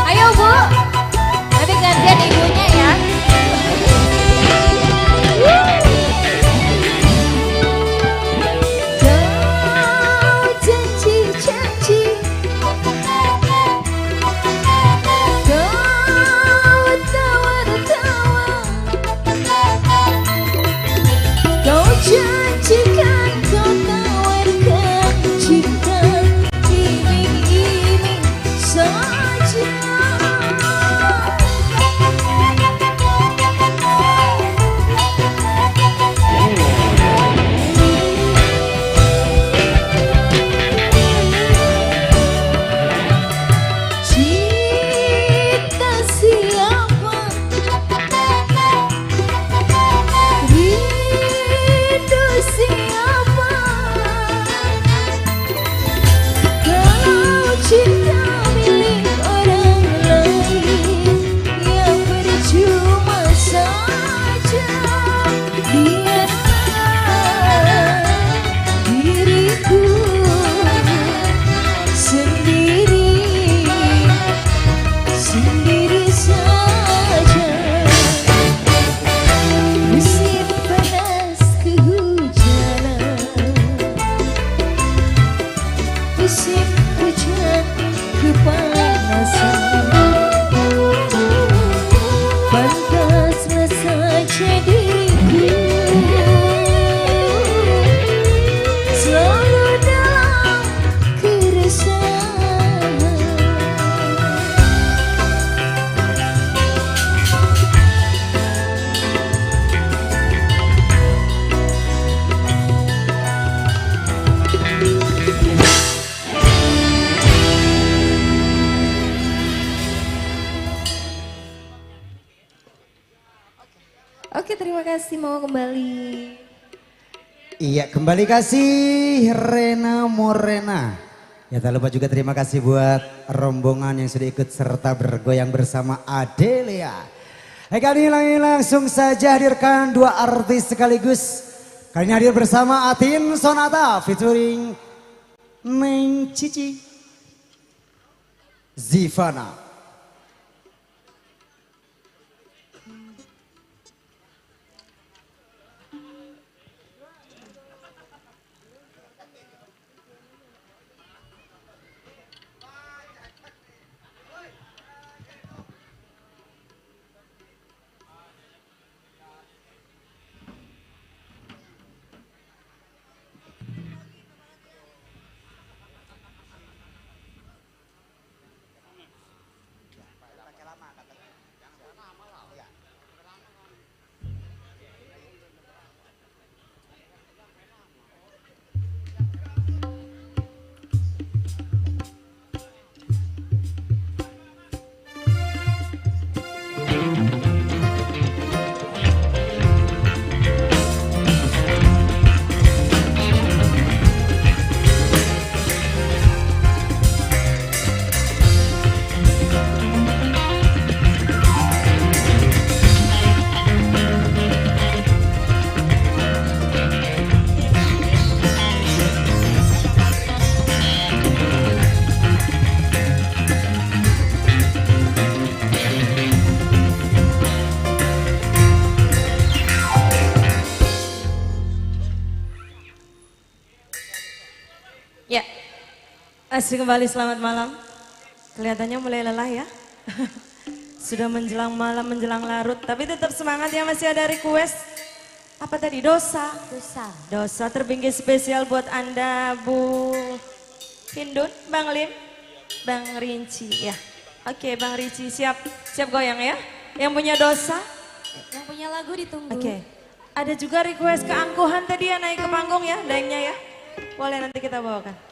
Ayo Bu, nanti gantian ibunya ya. Kau janji-janji, kau tawar-tawar, kau janjikan, kau tawarkan cinta iming-iming saja. Cinta siapa, rindu siapa, kalau cinta milik orang lain yang percuma saja. Biarlah diriku sendiri saja. Musim panas kehujanan, musim hujan kepanasan, pantaslah saja diriku selalu dalam keresahan. Oke, terima kasih, mau kembali. Iya, kembali kasih Rena Morena. Ya, tak lupa juga terima kasih buat rombongan yang sudah ikut serta bergoyang bersama Adelia. Kali ini langsung saja hadirkan dua artis sekaligus. Kali ini hadir bersama Atin Sonata featuring Neng Cici Zivana. Ya, masih kembali selamat malam. Kelihatannya mulai lelah ya. Sudah menjelang malam, menjelang larut. Tapi tetap semangat ya, masih ada request. Apa tadi? Dosa. Dosa terbingkai spesial buat Anda, Bu Hindun, Bang Lim, Bang Rinci ya. Oke, Bang Rinci siap goyang ya. Yang punya dosa. Yang punya lagu ditunggu. Oke. Ada juga request keangkuhan tadi ya, naik ke panggung ya, daengnya ya. Boleh nanti kita bawakan.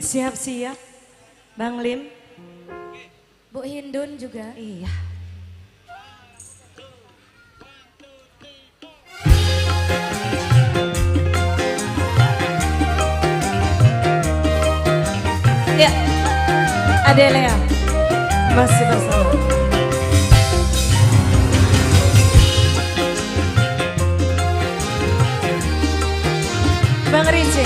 Siap-siap. Bang Lim. Bu Hindun juga. Iya. Ya, Adelia masih bersama. Bang Rice.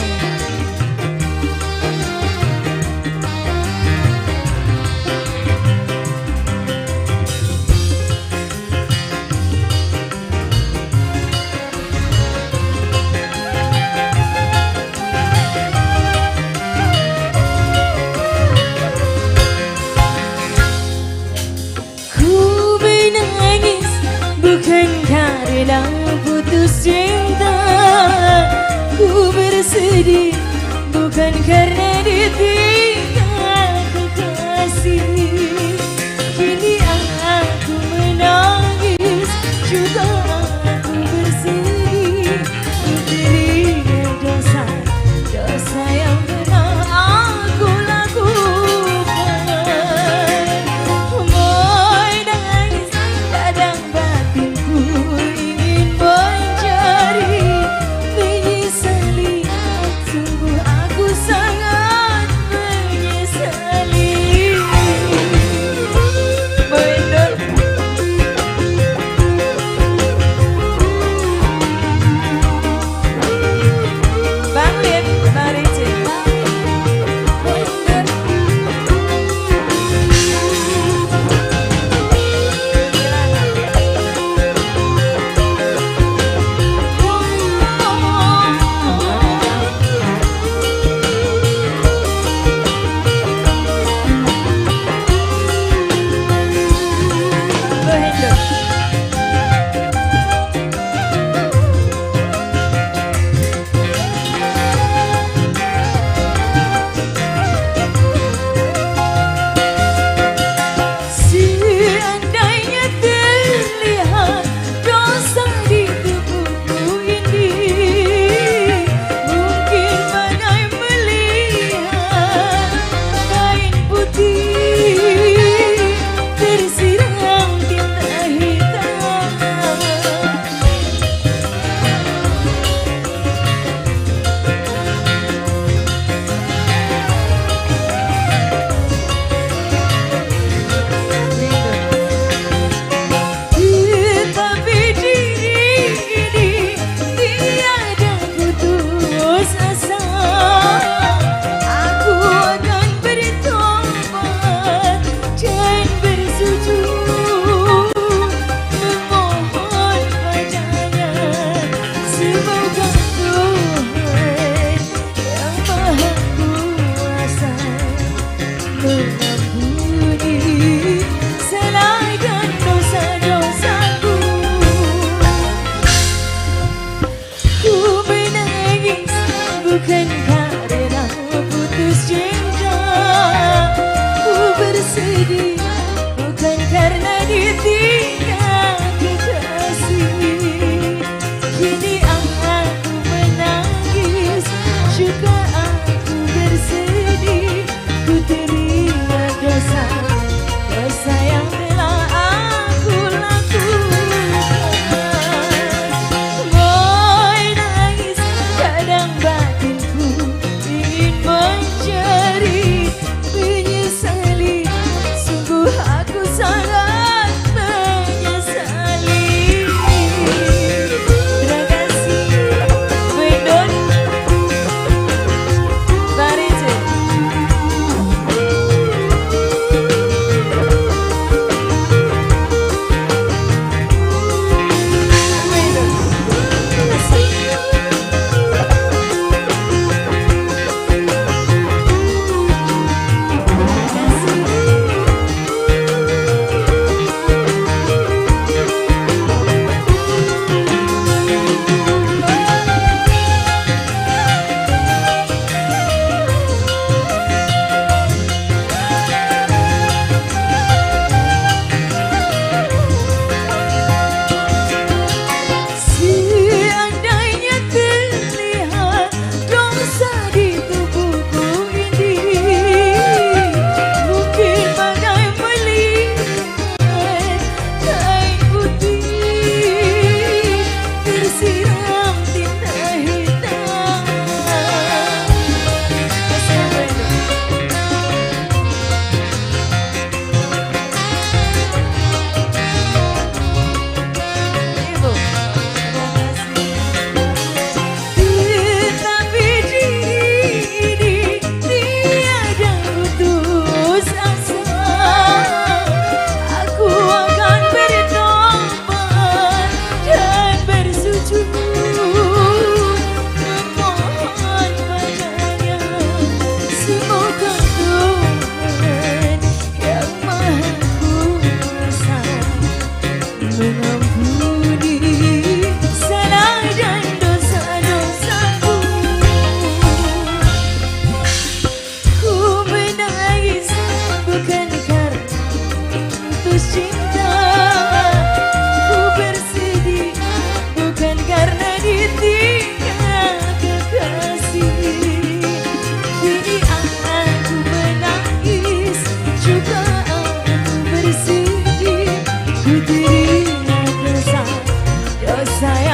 Bukan karena putus cinta, ku bersedih bukan karena ditinggal kekasih. Kini aku menangis, juga aku bersedih dengan dosa yang pernah aku lakukan. Menangis kadang batinku ingin mencari, menyesali sungguh aku sangat menyesali.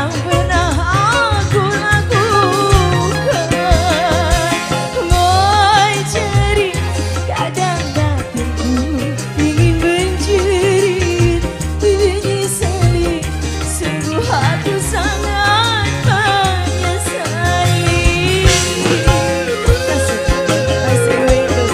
yang pernah aku lakukan. Mencari kadang batinku ingin menjerit, menyesali sungguh aku sangat menyesali. Kasih Windu.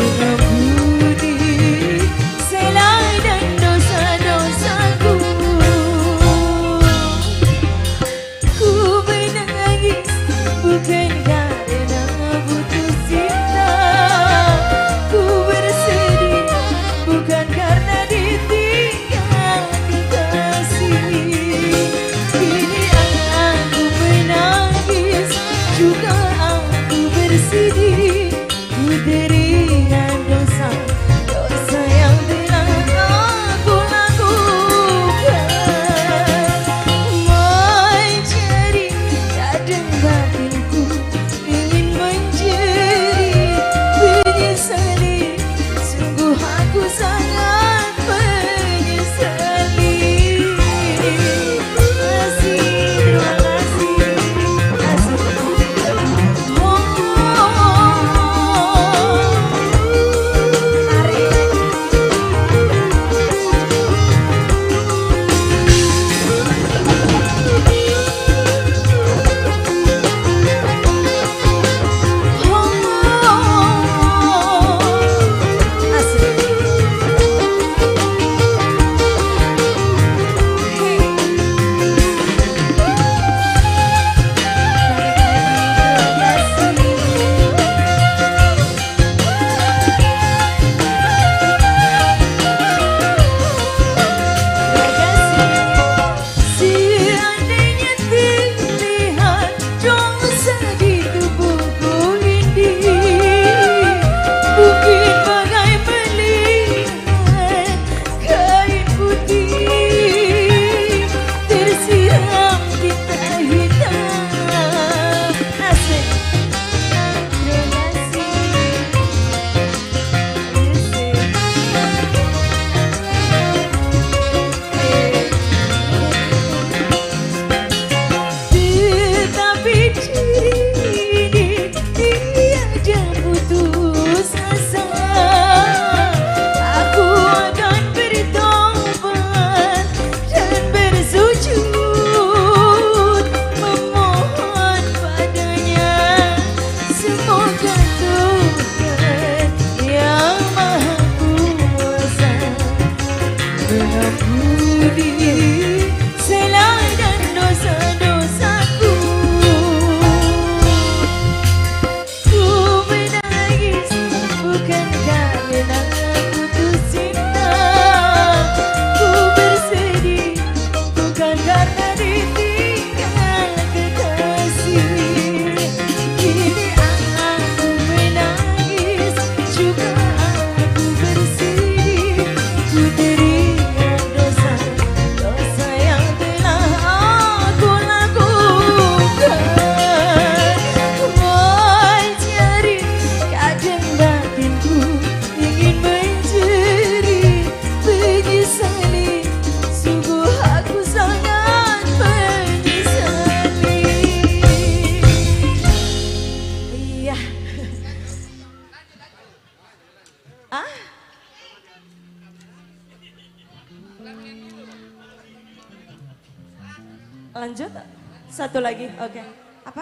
mengampuni salah dan dosa-dosaku. Ku menangis bukan karena putus cinta, ku bersedih bukan karena ditinggal kekasih. Kini aku menangis juga aku bersedih, ku teringat dosa-dosa yang telah aku lakukan. Mencari kadang batinku ingin menjerit, menyesali sungguh aku sangat menyesali. Terima kasih. Seandainya terlihat dosa di tubuhku ini, mungkin bagai melihat kain putih tersiram tinta hitam. Asik. Terima tetapi diri ini tiada putus asa. Aku akan bertobat dan bersujud memohon padanya, semoga Tuhan yang Maha Kuasa mengampuni salah dan dosa-dosaku. Ku menangis bukan karena putus cinta, ku bersedih bukan karena ditinggal kekasih. Kini aku menangis juga aku bersedih, ku teringat dosa-dosa yang telah aku lakukan. Mencari kadang batinku ingin menjerit, menyesali sungguh aku sangat menyesali. Iya. Lanjut, satu lagi, oke. Apa?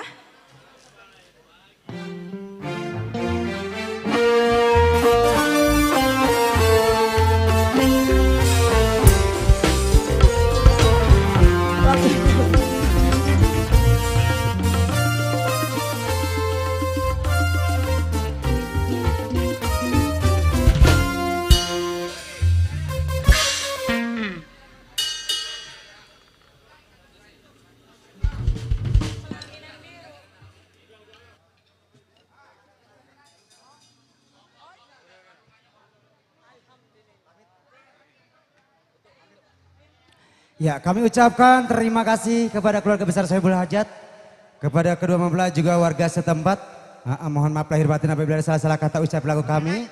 Ya, kami ucapkan terima kasih kepada keluarga besar Sohibul Hajat, kepada kedua mempelai juga warga setempat. Mohon maaf lahir batin apabila ada salah-salah kata ucap laku kami.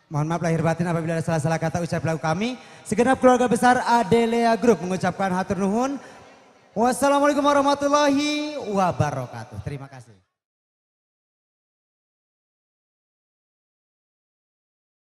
Mohon maaf lahir batin apabila ada salah-salah kata ucap laku kami. Segenap keluarga besar Adelea Group mengucapkan hatur nuhun. Wassalamualaikum warahmatullahi wabarakatuh. Terima kasih.